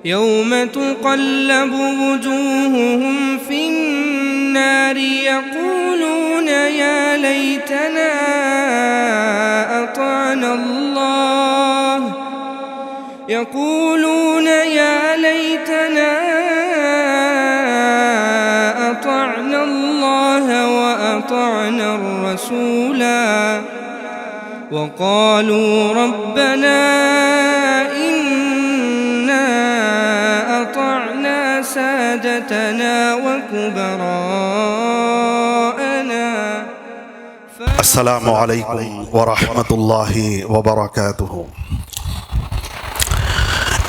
يوم تقلب وجوههم في النار يقولون يا ليتنا أطعنا الله وأطعنا الرسولا وقالوا ربنا إنا أطعنا سادتنا وكبراءنا. السلام عليكم ورحمة الله وبركاته.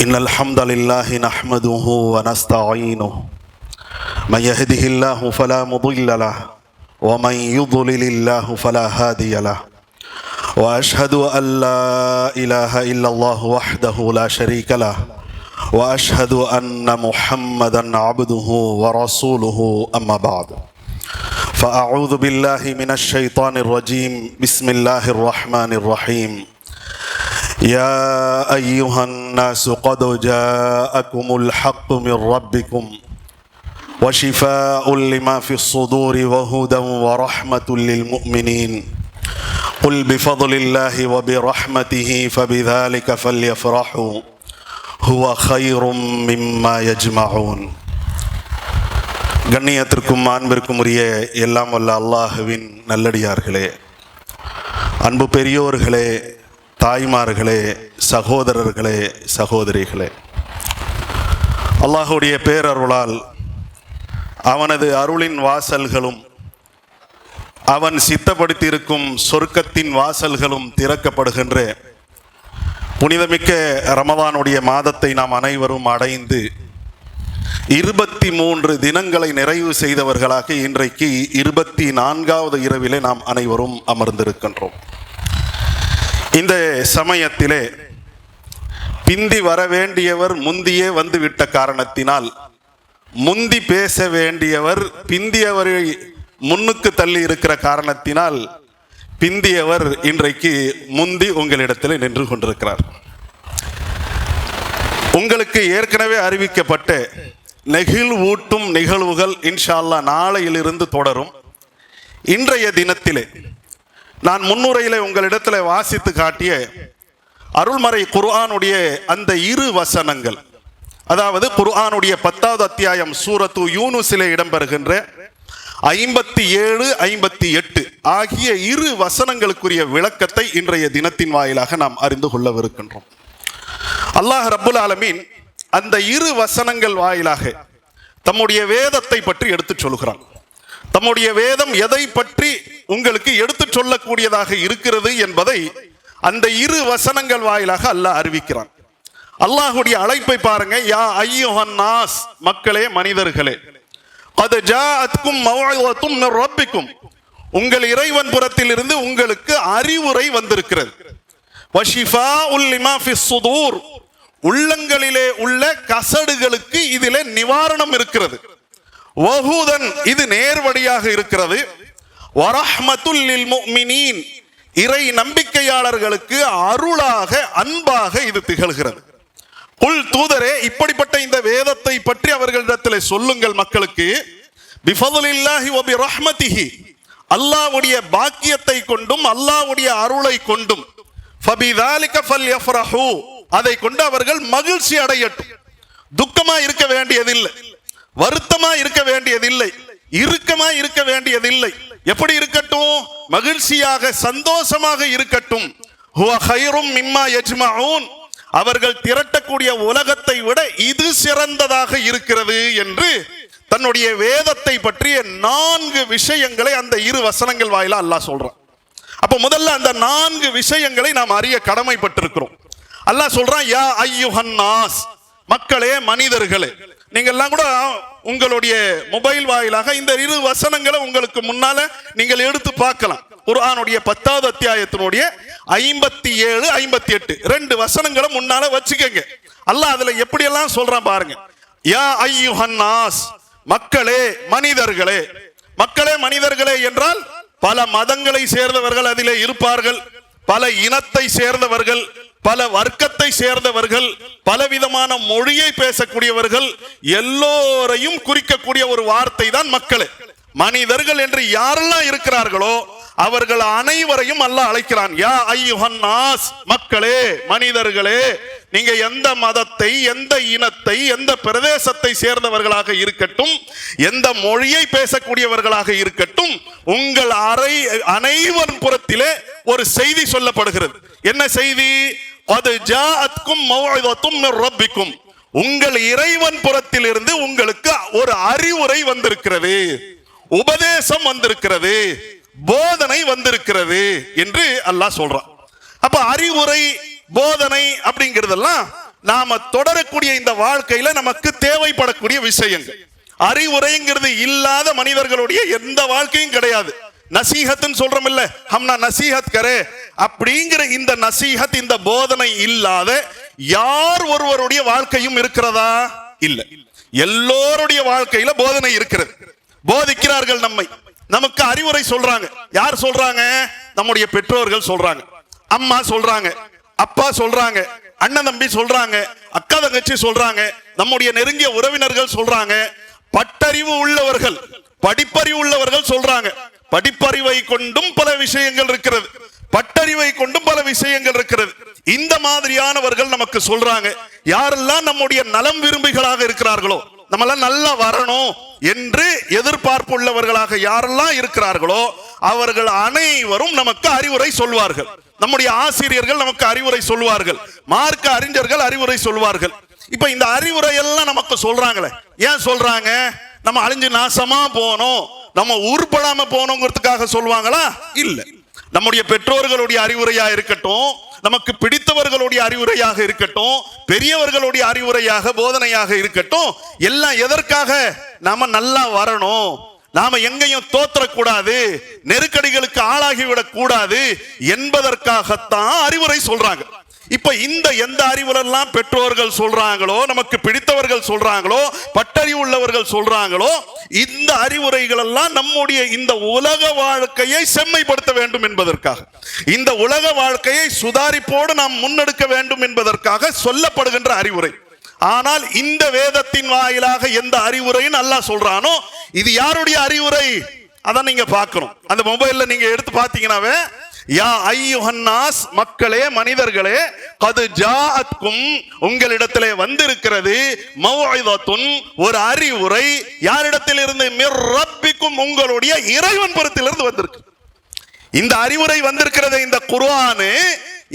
إن الحمد لله نحمده ونستعينه من يهده الله فلا مضل له ومن يضلل الله فلا هادي له وأشهد أن لا إله إلا الله وحده لا شريك له وأشهد أن محمدا عبده ورسوله أما بعد فأعوذ بالله من الشيطان الرجيم بسم الله الرحمن الرحيم. يا أيها الناس قد جاءكم الحق من ربكم وشفاء لما في الصدور وهدى ورحمة للمؤمنين قل بفضل الله وبرحمته فبذلك فليفرحوا هو خير مما يجمعون. கண்ணியத்திற்கும் அன்பிற்கும் உரிய எல்லாம் வல்ல அல்லாஹுவின் நல்லடியார்களே, அன்பு பெரியோர்களே, தாய்மார்களே, சகோதரர்களே, சகோதரிகளே, அல்லாஹுடைய பேரருளால் அவனது அருளின் வாசல்களும் அவன் சித்தப்படுத்தியிருக்கும் சொர்க்கத்தின் வாசல்களும் திறக்கப்படுகின்ற புனிதமிக்க ரமதானுடைய மாதத்தை நாம் அனைவரும் அடைந்து 23 தினங்களை நிறைவு செய்தவர்களாக இன்றைக்கு 24வது இரவிலே நாம் அனைவரும் அமர்ந்திருக்கின்றோம். இந்த சமயத்திலே பிந்தி வர வேண்டியவர் முந்தியே வந்துவிட்ட காரணத்தினால் முந்தி பேச வேண்டியவர் பிந்தியவரை முன்னுக்கு தள்ளி இருக்கிற காரணத்தினால் பிந்தியவர் இன்றைக்கு முந்தி உங்களிடத்தில் நின்று கொண்டிருக்கிறார். உங்களுக்கு ஏற்கனவே அறிவிக்கப்பட்ட நெகிழ்வூட்டும் நிகழ்வுகள் இன்ஷா அல்லாஹ் நாளையிலிருந்து தொடரும். இன்றைய தினத்திலே நான் முன்னுரையிலே உங்களிடத்தில் வாசித்து காட்டிய அருள்மறை குர்ஆனுடைய அந்த 2 வசனங்கள், அதாவது குர்ஆனுடைய 10வது அத்தியாயம் சூரத்து யூனுஸிலே இடம்பெறுகின்ற 57, 58 ஆகிய 2 வசனங்களுக்குரிய விளக்கத்தை இன்றைய தினத்தின் வாயிலாக நாம் அறிந்து கொள்ளவிருக்கின்றோம். அல்லாஹ் ரப்புல் ஆலமீன் அந்த 2 வசனங்கள் வாயிலாக தம்முடைய வேதத்தை பற்றி எடுத்துச் சொல்கிறான். தம்முடைய வேதம் எதை பற்றி உங்களுக்கு எடுத்துச் சொல்லக்கூடியதாக இருக்கிறது என்பதை அந்த 2 வசனங்கள் வாயிலாக அல்லாஹ் அறிவிக்கிறான். அல்லாஹுடைய அழைப்பை பாருங்க. யா அய்யுஹன் நாஸ், மக்களே, மனிதர்களே, கத் ஜாஅத்கும் மவ்இதத்தும் மிர் ரப்பிக்கும், உங்கள் இறைவன் புறத்திலிருந்து உங்களுக்கு அறிவுரை வந்திருக்கிறது. வஷிஃபாஉல் லிமா ஃபிஸ் ஸுதூர், உள்ளங்களிலே உள்ள கசடுகளுக்கு இதிலே நிவாரணம் இருக்கிறது. வஹுதன், இது நேர்வழியாக இருக்கிறது. வரஹ்மத்துல் லில் முஃமினீன், இறை நம்பிக்கையாளர்களுக்கு அருளாக அன்பாக இது திகழ்கிறது. குல், தூதரே, இப்படிப்பட்ட இந்த வேதத்தை பற்றி அவர்களிடத்தில் சொல்லுங்கள் மக்களுக்கு. பிஃபதுலில்லாஹி வ பிரஹ்மதிஹி, அல்லாஹ்வுடைய பாக்கியத்தை கொண்டும் அல்லாஹ்வுடைய அருளை கொண்டும், ஃபபிதாலிக ஃபல்யஃப்ரஹு, அதை கொண்டு அவர்கள் மகிழ்ச்சி அடையட்டும். துக்கமா இருக்க வேண்டியதில்லை, வருத்தமா இருக்க வேண்டியதில்லை, இறுக்கமா இருக்க வேண்டியதில்லை. எப்படி இருக்கட்டும்? மகிழ்ச்சியாக சந்தோஷமாக இருக்கட்டும். ஹுவ கைரும் மிம்மா யஜ்மஊன், அவர்கள் திரட்டக்கூடிய உலகத்தை விட இது சிறந்ததாக இருக்கிறது என்று தன்னுடைய வேதத்தை பற்றிய 4 விஷயங்களை அந்த 2 வசனங்கள் வாயிலா அல்லாஹ் சொல்றான். அப்ப முதல்ல அந்த 4 விஷயங்களை நாம் அறிய கடமைப்பட்டிருக்கிறோம். அல்லாஹ் சொல்றான், யா அய்யுஹன் நாஸ், மக்களே, மனிதர்களே. நீங்க எல்லாம் கூட உங்களுடைய மொபைல் வாயிலாக இந்த 2 வசனங்களை உங்களுக்கு முன்னால நீங்கள் எடுத்து பார்க்கலாம். குர்ஆனுடைய 10வது அத்தியாயத்தினுடைய 57, 58 2 வசனங்களை முன்னால வச்சுக்கங்க. அல்லாஹ் அதுல எப்படி எல்லாம் சொல்றான் பாருங்க. யா அய்யுஹன் நாஸ், மக்களே, மனிதர்களே. மக்களே, மனிதர்களே என்றால் பல மதங்களை சேர்ந்தவர்கள் அதிலே இருப்பார்கள், பல இனத்தை சேர்ந்தவர்கள், பல வர்க்கத்தை சேர்ந்தவர்கள், பலவிதமான மொழியை பேசக்கூடியவர்கள், எல்லோரையும் குறிக்கக்கூடிய ஒரு வார்த்தை தான் மக்களே. மனிதர்கள் என்று யாரெல்லாம் இருக்கிறார்களோ அவர்கள் அனைவரையும் அல்லாஹ் அழைக்கிறான். யா அய்யுஹன் நாஸ், மக்களே, மனிதர்களே, நீங்க எந்த மதத்தை, எந்த இனத்தை, எந்த பிரதேசத்தை சேர்ந்தவர்களாக இருக்கட்டும், எந்த மொழியை பேசக்கூடியவர்களாக இருக்கட்டும், உங்கள் அனைவரின் புறத்திலே ஒரு செய்தி சொல்லப்படுகிறது. என்ன செய்தி? அது ஜாஅத்கும் மவ்இதத்தும் மிர் ரப்பிக்கும், உங்கள் இறைவன் புறத்திலிருந்து உங்களுக்கு ஒரு அறிவுரை வந்திருக்கிறது, உபதேசம் வந்திருக்கிறது, போதனை வந்திருக்கிறது என்று அல்லாஹ் சொல்றான். அப்ப அறிவுரை, போதனை அப்படிங்கிறதெல்லாம் நாம தொடரக்கூடிய இந்த வாழ்க்கையில நமக்கு தேவைப்படக்கூடிய விஷயங்கள். அறிவுரைங்கிறது இல்லாத மனிதர்களுடைய எந்த வாழ்க்கையும் கிடையாது. நசீஹத்னு சொல்றோம் இல்ல, ஹம்னா நசீஹத் கரே அப்படிங்கிற இந்த நசீஹத், இந்த போதனை இல்லாத யார் ஒருவருடைய வாழ்க்கையும் இருக்கிறதா? இல்ல. எல்லோருடைய வாழ்க்கையில போதனை இருக்கிறது. போதிக்கிறார்கள் நம்மை, நமக்கு அறிவுரை சொல்றாங்க. யார் சொல்றாங்க? நம்முடைய பெற்றோர்கள் சொல்றாங்க, அம்மா சொல்றாங்க, அப்பா சொல்றாங்க, அண்ணன் தம்பி சொல்றாங்க, அக்கா தங்கச்சி சொல்றாங்க, நம்முடைய நெருங்கிய உறவினர்கள் சொல்றாங்க, பட்டறிவு உள்ளவர்கள், படிப்பறிவு உள்ளவர்கள் சொல்றாங்க. படிப்பறிவை கொண்டும் பல விஷயங்கள் இருக்கிறது, பட்டறிவை கொண்டும் பல விஷயங்கள் இருக்கிறது. இந்த மாதிரியானவர்கள் நமக்கு சொல்றாங்க. யாரெல்லாம் நம்முடைய நலம் விரும்பிகளாக இருக்கிறார்களோ, நம்மளாம் நல்லா வரணும் என்று எதிர்பார்ப்பு உள்ளவர்களாக யாரெல்லாம் இருக்கிறார்களோ அவர்கள் அனைவரும் நமக்கு அறிவுரை சொல்வார்கள். நம்முடைய ஆசிரியர்கள் நமக்கு அறிவுரை சொல்வார்கள், மார்க்க அறிஞர்கள் அறிவுரை சொல்வார்கள். இப்ப இந்த அறிவுரை எல்லாம் நமக்கு சொல்றாங்களே, ஏன் சொல்றாங்க? நம்ம அழிஞ்சு நாசமா போனோம், நம்ம உருப்படாம போனோங்கிறதுக்காக சொல்லுவாங்களா? இல்ல. நம்முடைய பெற்றோர்களுடைய அறிவுரையா இருக்கட்டும், நமக்கு பிடித்தவர்களுடைய அறிவுரையாக இருக்கட்டும், பெரியவர்களுடைய அறிவுரையாக, போதனையாக இருக்கட்டும், எல்லாம் எதற்காக? நாம நல்லா வரணும், நாம எங்கேயும் தோற்றக்கூடாது, நெருக்கடிகளுக்கு ஆளாகிவிடக் கூடாது என்பதற்காகத்தான் அறிவுரை சொல்றாங்க. இப்ப இந்த எந்த அறிவுரெல்லாம் பெற்றோர்கள் சொல்றாங்களோ, நமக்கு பிடித்தவர்கள் சொல்றாங்களோ, பட்டறிவு உள்ளவர்கள் சொல்றாங்களோ, இந்த அறிவுரைகள் எல்லாம் நம்முடைய இந்த உலக வாழ்க்கையை செம்மைப்படுத்த வேண்டும் என்பதற்காக, இந்த உலக வாழ்க்கையை சுதாரிப்போடு நாம் முன்னெடுக்க வேண்டும் என்பதற்காக சொல்லப்படுகின்ற அறிவுரை. ஆனால் இந்த வேதத்தின் வாயிலாக எந்த அறிவுரைன்னு அல்லாஹ் சொல்றானோ, இது யாருடைய அறிவுரை? அதான் நீங்க பார்க்கணும். அந்த மொபைல்ல நீங்க எடுத்து பார்த்தீங்கன்னாவே, யா அய்யுஹன் நாஸ், மக்களே, மனிதர்களே, கது ஜாஅத்கும், உங்களிடத்திலே வந்திருக்கிறது, மவ்இதத்துன், ஒரு அறிவுரை. யாரிடத்திலிருந்து? மிர் ரப்பிக்கும், உங்களுடைய இறைவன் புறத்திலிருந்து வந்திருக்கு. இந்த அறிவுரை வந்திருக்கிறது, இந்த குர்ஆன்,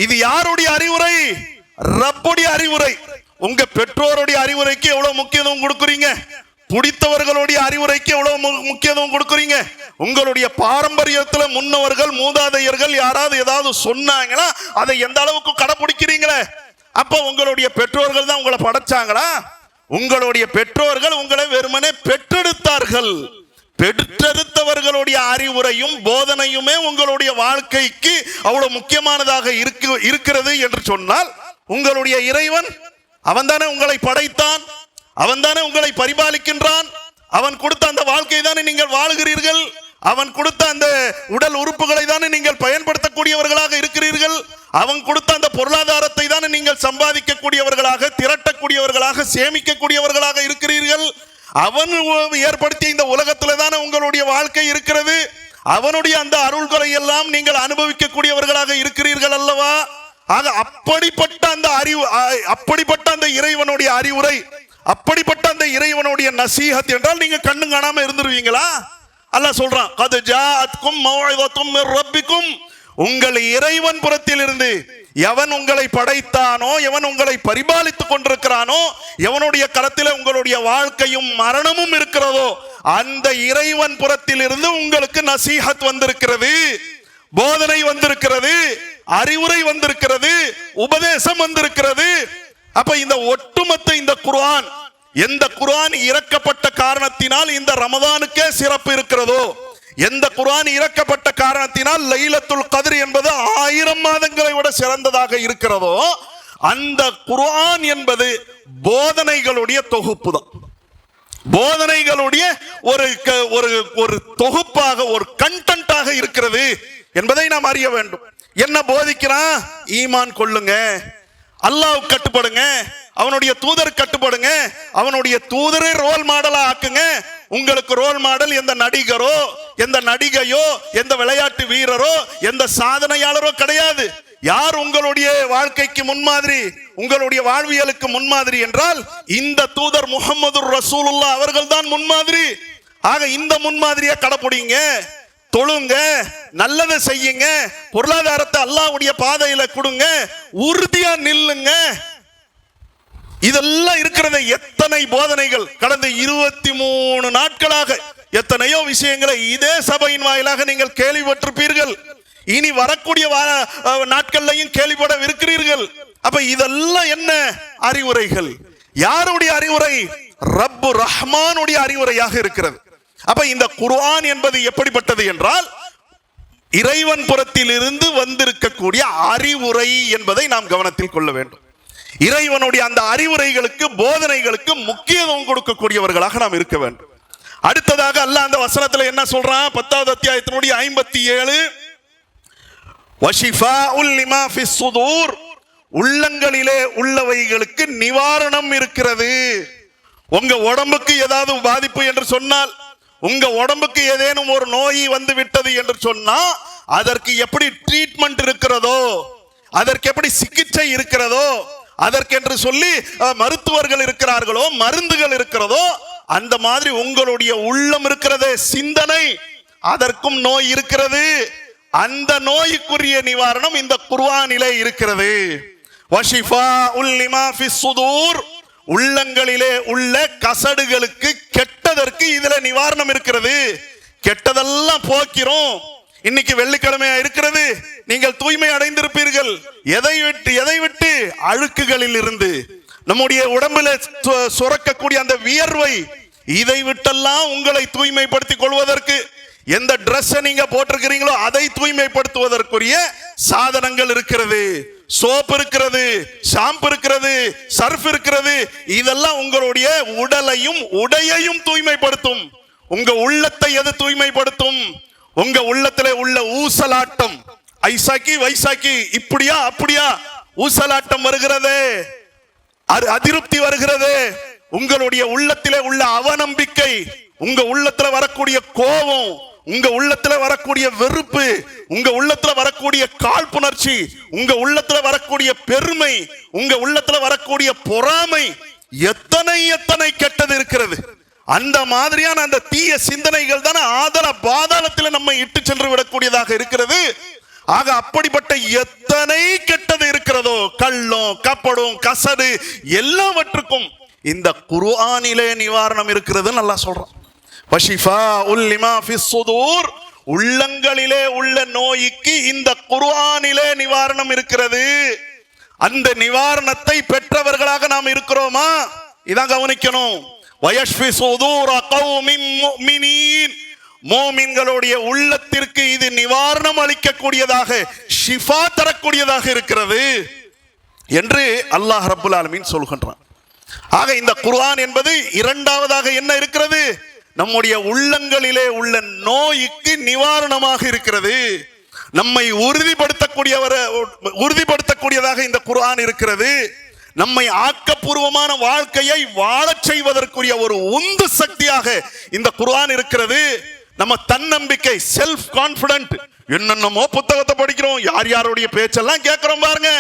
இது யாருடைய அறிவுரை? ரப்புடைய அறிவுரை. உங்க பெற்றோருடைய அறிவுரைக்கு எவ்வளவு முக்கியத்துவம் கொடுக்குறீங்க? பிடித்தவர்களுடைய அறிவுரைக்கு எவ்வளவு முக்கியத்துவம் கொடுக்குறீங்க? உங்களுடைய பாரம்பரியத்துல முன்னவர்கள், மூதாதையர்கள் யாராவது ஏதாவது சொன்னாங்களா, அதை எந்த அளவுக்கு கடைபிடிக்கிறீங்களே? அப்ப உங்களுடைய பெற்றோர்கள் தான் உங்களை படைச்சாங்களா? உங்களுடைய பெற்றோர்கள் உங்களை வெறுமனே பெற்றெடுத்தார்கள். பெற்றெடுத்தவர்களுடைய அறிவுரையும் போதனையுமே உங்களுடைய வாழ்க்கைக்கு அவ்வளவு முக்கியமானதாக இருக்கிறது என்று சொன்னால், உங்களுடைய இறைவன் அவன் தானே உங்களை படைத்தான், அவன் தானே உங்களை பரிபாலிக்கின்றான், அவன் கொடுத்த அந்த வாழ்க்கை தானே நீங்கள் வாழுகிறீர்கள், அவன் கொடுத்த அந்த உடல் உறுப்புகளை தானே நீங்கள் பயன்படுத்தக்கூடியவர்களாக இருக்கிறீர்கள், அவன் கொடுத்த அந்த பொருளாதாரத்தை தானே நீங்கள் சம்பாதிக்கக்கூடியவர்களாக, திரட்டக்கூடியவர்களாக, சேமிக்கக்கூடியவர்களாக இருக்கிறீர்கள். அவன் ஏற்படுத்திய இந்த உலகத்துல தானே உங்களுடைய வாழ்க்கை இருக்கிறது. அவனுடைய அந்த அருள்களை எல்லாம் நீங்கள் அனுபவிக்கக்கூடியவர்களாக இருக்கிறீர்கள் அல்லவா? ஆக அப்படிப்பட்ட அந்த அறிவு, அப்படிப்பட்ட அந்த இறைவனுடைய அறிவுரை, அப்படிப்பட்ட அந்த இறைவனுடைய நசீஹத் என்றால் நீங்க கண்ணு காணாம இருந்துருவீங்களா? அல்லாஹ் சொல்றான், கது ஜாஅத்கும் மவ்இதத்தும் மிர் ரப்பிக்கும், உங்கள் இறைவன் புறத்திலிருந்து எவன் உங்களை படைத்தானோ, எவன் உங்களை பரிபாலித்துக் கொண்டிருக்கிறானோ, எவனுடைய கரத்தில் உங்களுடைய வாழ்க்கையும் மரணமும் இருக்கிறதோ, அந்த இறைவன் புறத்திலிருந்து உங்களுக்கு நசீஹத் வந்திருக்கிறது, போதனை வந்திருக்கிறது, அறிவுரை வந்திருக்கிறது, உபதேசம் வந்திருக்கிறது. அப்ப இந்த ஒட்டுமொத்த இந்த குர்ஆன், எந்த குர்ஆன் இறக்கப்பட்ட காரணத்தினால் இந்த ரமதானுக்கே சிறப்பு இருக்கிறதோ, எந்த குர்ஆன் இறக்கப்பட்ட காரணத்தினால் லைலத்துல் கத்ர் என்பது 1000 மாதங்களை விட சிறந்ததாக இருக்கிறதோ, அந்த குர்ஆன் என்பது போதனைகளுடைய தொகுப்பு தான். போதனைகளுடைய ஒரு தொகுப்பாக, ஒரு கண்டென்ட்டாக இருக்கிறது என்பதை நாம் அறிய வேண்டும். என்ன போதிக்கிறான்? ஈமான் கொள்ளுங்க, அல்லாஹ்வுக்கு கட்டுப்படுங்க, அவனுடைய தூதருக்கு கட்டுப்படுங்க, அவனுடைய தூதரை ரோல் மாடலா ஆக்குங்க. உங்களுக்கு ரோல் மாடல் எந்த நடிகரோ, எந்த நடிகையோ, எந்த விளையாட்டு வீரரோ, எந்த சாதனையாளரோ கிடையாது. யார் உங்களுடைய வாழ்க்கைக்கு முன்மாதிரி, உங்களுடைய வாழ்வியலுக்கு முன்மாதிரி என்றால் இந்த தூதர் முஹம்மது ரசூலுல்லாஹ் அவர்கள் தான் முன்மாதிரி. ஆக இந்த முன்மாதிரியை கடைபிடிங்க, தொழுங்க, நல்லதை செய்யுங்க, பொருளாதாரத்தை அல்லாஹ்வுடைய பாதையில கொடுங்க, உறுதியா நில்லுங்க. இதெல்லாம் இருக்கிறத எத்தனை போதனைகள் கடந்த 23 நாட்களாக எத்தனையோ விஷயங்களை இதே சபையின் வாயிலாக நீங்கள் கேள்விப்பட்டிருப்பீர்கள். இனி வரக்கூடிய நாட்கள்லையும் கேள்விப்படவிருக்கிறீர்கள். அப்ப இதெல்லாம் என்ன அறிவுரைகள்? யாருடைய அறிவுரை? ரப்பு ரஹ்மானுடைய அறிவுரையாக இருக்கிறது. அப்ப இந்த குர்ஆன் என்பது எப்படிப்பட்டது என்றால் இறைவன் புறத்தில் இருந்து வந்திருக்கக்கூடிய அறிவுரை என்பதை நாம் கவனத்தில் கொள்ள வேண்டும். இறைவனுடைய அந்த அறிவுரைகளுக்கு, போதனைகளுக்கு முக்கியத்துவம் கொடுக்கக்கூடியவர்களாக நாம் இருக்க வேண்டும். அடுத்ததாக அல்லாஹ் அந்த வசனத்துல என்ன சொல்றான்? 10வது அத்தியாயத்தினுடைய 57 வஷிஃபாஉல் லிமா ஃபிஸ் சுதூர், உள்ளங்களிலே உள்ளவைகளுக்கு நிவாரணம் இருக்கிறது. உங்க உடம்புக்கு ஏதாவது பாதிப்பு என்று சொன்னால், உங்க உடம்புக்கு ஏதேனும் ஒரு நோய் வந்து விட்டது என்று சொன்னா அதற்கு எப்படி ட்ரீட்மெண்ட் இருக்கிறதோ, அதற்கு எப்படி சிகிச்சை இருக்கிறதோ, அதற்கென்று சொல்லி மருத்துவர்கள் இருக்கிறார்களோ, மருந்துகள் இருக்கிறதோ, அந்த மாதிரி உங்களுடைய உள்ளம் இருக்கிறது, சிந்தனை, அதற்கும் நோய் இருக்கிறது. அந்த நோய்க்குரிய நிவாரணம் இந்த குர்ஆனிலே இருக்கிறது. வஷிஃபாஉல் லிமா ஃபிஸ் சுதூர், உள்ளங்களிலே உள்ள கசடுகளுக்கு, கெட்டதற்கு இதுல நிவாரணம் இருக்கிறது. கெட்டதெல்லாம் போக்கிறோம். இன்னைக்கு வெள்ளிக்கிழமையா இருக்கிறது, நீங்கள் தூய்மை அடைந்திருப்பீர்கள். எதை விட்டு? அழுக்குகளில் இருந்து, நம்முடைய உடம்புல சுரக்கக்கூடிய அந்த வியர்வை, இதை விட்டெல்லாம் உங்களை தூய்மைப்படுத்திக் கொள்வதற்கு எந்த Dress நீங்க போட்டிருக்கிறீங்களோ அதை தூய்மைப்படுத்துவதற்குரிய சாதனங்கள் இருக்கிறது. சோப் இருக்கிறது, ஷாம்பு இருக்கிறது, சர்ஃப் இருக்கிறது. இதெல்லாம் உங்களுடைய உடலையும் உடையையும் தூய்மைப்படுத்தும். உங்க உள்ளத்தை எது தூய்மைப்படுத்தும்? உங்க உள்ளத்திலே உள்ள ஊசலாட்டம், ஐசாக்கி வைசாக்கி, இப்படியா அப்படியா ஊசலாட்டம் வருகிறது, அதிருப்தி வருகிறது. உங்களுடைய உள்ளத்திலே உள்ள அவநம்பிக்கை, உங்க உள்ளத்துல வரக்கூடிய கோபம், உங்க உள்ளத்துல வரக்கூடிய வெறுப்பு, உங்க உள்ளத்துல வரக்கூடிய காழ்ப்புணர்ச்சி, உங்க உள்ளத்துல வரக்கூடிய பெருமை, உங்க உள்ளத்துல வரக்கூடிய பொறாமை, எத்தனை கெட்டது இருக்கிறது. அந்த மாதிரியான அந்த தீய சிந்தனைகள் தானே ஆதல பாதாளத்தில் நம்மை இட்டு சென்று விடக்கூடியதாக இருக்கிறது. ஆக அப்படிப்பட்ட எத்தனை கெட்டது இருக்கிறதோ, கள்ளம், கப்படம், கசடு, எல்லாவற்றுக்கும் இந்த குர்ஆனிலே நிவாரணம் இருக்கிறது நல்லா சொல்றான். வஷிஃபாஉல் லிமா ஃபிஸ் சுதூர், உள்ளங்களிலே உள்ள நோய்க்கு இந்த குர்ஆனிலே நிவாரணம் இருக்கிறது. அந்த நிவாரணத்தை பெற்றவர்களாக நாம் இருக்கிறோமா? இதான் கவனிக்கணும். வயஷ்ஃபி சுதூர கௌமின் முஃமினீன், மோமின்களுடைய உள்ளத்திற்கு இது நிவாரணம் அளிக்கக்கூடியதாக, ஷிஃபா தரக்கூடியதாக இருக்கிறது என்று அல்லாஹ் ரப்புல் ஆலமீன் சொல்கின்றான். ஆக இந்த குர்ஆன் என்பது இரண்டாவதாக என்ன இருக்கிறது? நம்முடைய உள்ளங்களிலே உள்ள நோய்க்கு நிவாரணமாக இருக்கிறது. நம்மை உறுதிப்படுத்தக்கூடியதாக இந்த குர்ஆன் இருக்கிறது. நம்மை ஆக்கப்பூர்வமான வாழ்க்கையை வாழச் செய்வதற்குரிய ஒரு உந்து சக்தியாக இந்த குர்ஆன் இருக்கிறது. நம்ம தன்னம்பிக்கை, செல்ஃப் கான்பிடன்ட், என்னென்னமோ புத்தகத்தை படிக்கிறோம், யாருடைய பேச்செல்லாம் கேட்கிறோம் பாருங்க.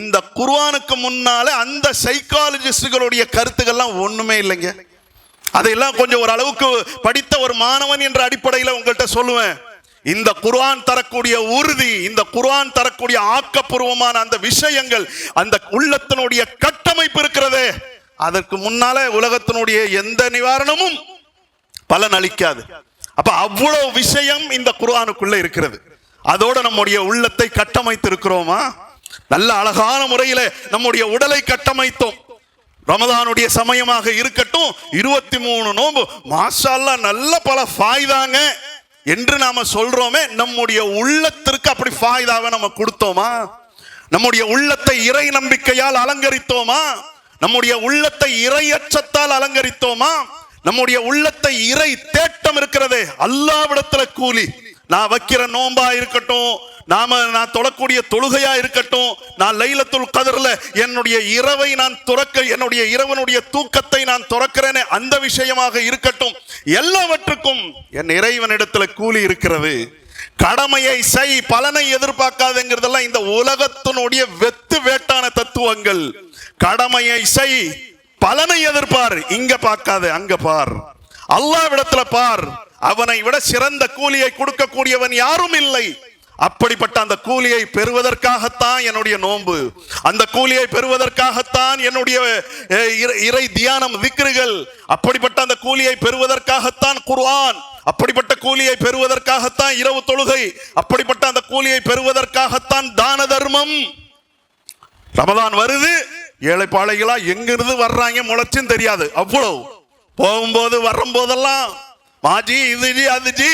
இந்த குர்ஆனுக்கு முன்னால அந்த சைக்காலஜிஸ்டுகளுடைய கருத்துக்கள்லாம் ஒண்ணுமே இல்லைங்க. அதையெல்லாம் கொஞ்சம் ஒரு அளவுக்கு படித்த ஒரு மாணவன் என்ற அடிப்படையில் உங்கள்கிட்ட சொல்லுவேன். இந்த குர்ஆன் தரக்கூடிய உறுதி, இந்த குர்ஆன் தரக்கூடிய ஆக்கப்பூர்வமான அந்த விஷயங்கள், அந்த உள்ளத்தினுடைய கட்டமைப்பு இருக்கிறதே, அதற்கு முன்னால உலகத்தினுடைய எந்த நிவாரணமும் பலன் அளிக்காது. அப்ப அவ்வளவு விஷயம் இந்த குர்ஆனுக்குள்ள இருக்கிறது. அதோட நம்முடைய உள்ளத்தை கட்டமைத்து இருக்கிறோமா? நல்ல அழகான முறையில நம்முடைய உடலை கட்டமைத்தோம். ரமதானுடைய சமயமாக இருக்கட்டும், 23 நோன்பு, மாஷா அல்லாஹ், நல்ல பல ஃபாய்தாங்க என்று நாம சொல்றோமே, நம்முடைய உள்ளத்திற்கு அப்படி ஃபாய்தாவை நம்ம கொடுத்தோமா? நம்முடைய உள்ளத்தை இறை நம்பிக்கையால் அலங்கரித்தோமா? நம்முடைய உள்ளத்தை இறை அச்சத்தால் அலங்கரித்தோமா? நம்முடைய உள்ளத்தை இறை தேட்டம் இருக்கிறதே, அல்லாஹ்விடத்துல கூலி, நான் வைக்கிற நோன்பா இருக்கட்டும், நான் தொழக்கூடிய தொழுகையா இருக்கட்டும், நான் லைலத்துல் கத்ர்ல என்னுடைய இரவை நான் என்னுடைய இரவனுடைய தூக்கத்தை நான் துறக்கிறேனே அந்த விஷயமாக இருக்கட்டும், எல்லாவற்றுக்கும் என் இறைவனிடத்துல கூலி இருக்கிறது. கடமையை செய், பலனை எதிர்பார்க்காதுங்கிறதெல்லாம் இந்த உலகத்தினுடைய வெத்து வேட்டான தத்துவங்கள். கடமையை செய், பலனை எதிர்பார், இங்க பார்க்காத அங்க பார், அல்லாஹ்விடத்துல பார். அவனை விட சிறந்த கூலியை கொடுக்கக்கூடியவன் யாரும் இல்லை. அப்படிப்பட்ட அந்த கூலியை பெறுவதற்காகத்தான் என்னுடைய நோன்பு, அந்த கூலியை பெறுவதற்காகத்தான் என்னுடைய இறை தியானம் திக்ருகள், அப்படிப்பட்ட அந்த கூலியை பெறுவதற்காகத்தான் குர்ஆன், அப்படிப்பட்ட கூலியை பெறுவதற்காகத்தான் இரவு தொழுகை, அப்படிப்பட்ட அந்த கூலியை பெறுவதற்காகத்தான் தான தர்மம். ரமலான் வருது, ஏழை பாளைகளா எங்கிருந்து வர்றாங்க முளைச்சும் தெரியாது. அவ்வளவு போகும்போது வரும்போதெல்லாம் மாஜி இது ஜி அது ஜி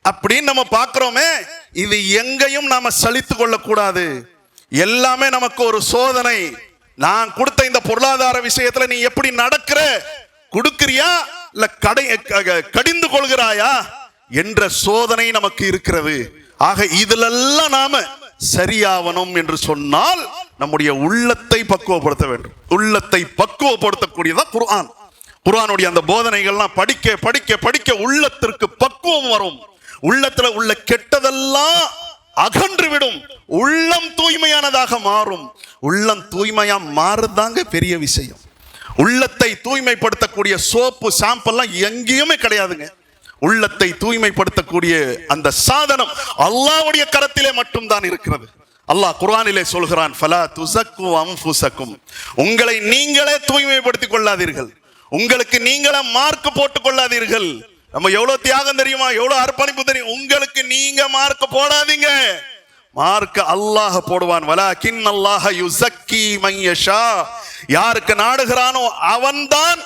அப்படின்னு நம்ம பார்க்கிறோமே, இது எங்கேயும் நாம சலித்து கொள்ளக்கூடாது. எல்லாமே நமக்கு ஒரு சோதனை. நான் கொடுத்த இந்த பொருளாதார விஷயத்துல நீ எப்படி நடக்கிற, கொடுக்கிறியா இல்ல கடிந்து கொள்கிறாயா என்ற சோதனை நமக்கு இருக்கிறது. ஆக இதிலெல்லாம் நாம சரியாவணும் என்று சொன்னால் நம்முடைய உள்ளத்தை பக்குவப்படுத்த வேண்டும். உள்ளத்தை பக்குவப்படுத்தக்கூடியதான் குர்ஆன். குர்ஆனுடைய அந்த போதனைகள்லாம் படிக்க படிக்க படிக்க உள்ளத்திற்கு பக்குவம் வரும். உள்ளத்துல உள்ள கெட்டதெல்லாம் அகன்று விடும், உள்ளம் தூய்மையானதாக மாறும். உள்ளம் தூய்மையா மாறுதாங்க பெரிய விஷயம். உள்ளத்தை தூய்மைப்படுத்தக்கூடிய சோப்பு ஷாம்பெல்லாம் எங்கேயுமே கிடையாதுங்க. உள்ளத்தை தூய்மைப்படுத்தக்கூடிய அந்த சாதனம் அல்லாஹ்வுடைய கரத்திலே மட்டும்தான் இருக்கிறது. அல்லாஹ் குர்ஆனிலே சொல்கிறான், ஃபலா துஸக்கு அன்ஃபுஸக்கும், உங்களை நீங்களே தூய்மைப்படுத்திக் கொள்ளாதீர்கள், உங்களுக்கு நீங்களே மார்க் போட்டுக் கொள்ளாதீர்கள். நம்ம எவ்வளவு தியாகம் தெரியுமா, எவ்வளவு அர்ப்பணிப்பு தெரியும். உங்களுக்கு நீங்க மார்க் போடாதீங்க, மார்க் அல்லாஹ் போடுவான். வலாகின் அல்லாஹ் யுஸக்கி மன் யஷா, யாருக்கு நாடுகிறானோ அவன்தான்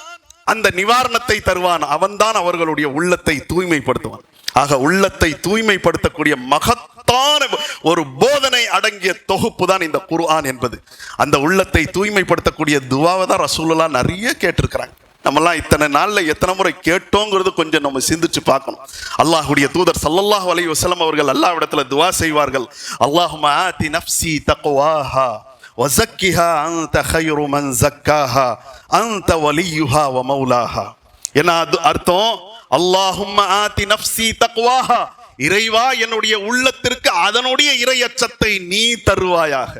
அந்த நிவாரணத்தை தருவான், அவன்தான் அவர்களுடைய உள்ளத்தை தூய்மைப்படுத்துவான். ஆக உள்ளத்தை தூய்மைப்படுத்தக்கூடிய மகத்தான ஒரு போதனை அடங்கிய தொகுப்பு தான் இந்த குர்ஆன் என்பது. அந்த உள்ளத்தை தூய்மைப்படுத்தக்கூடிய துஆவை தான் ரசூலுல்லாஹ் நிறைய கேட்டிருக்கிறாங்க. நம்மெல்லாம் இத்தனை நாள்ல எத்தனை முறை கேட்டோங்கிறது கொஞ்சம் நம்ம சிந்திச்சு பார்க்கணும். அல்லாஹ்வுடைய தூதர் ஸல்லல்லாஹு அலைஹி வஸல்லம் அவர்கள் அல்லாஹ்விடத்துல துஆ செய்வார்கள், அல்லாஹும்ம ஆதி நஃப்ஸி தக்வாஹா வஸக்கிஹா அன்த கைரு மன் ஸக்காஹா அன்த வலியுஹா வ மௌலாஹா. என்ன அர்த்தம்? அல்லாஹும்ம ஆதி நஃப்ஸி தக்வாஹா, இறைவா என்னுடைய உள்ளத்திற்கு அதனுடைய இறையச்சத்தை நீ தருவாயாக.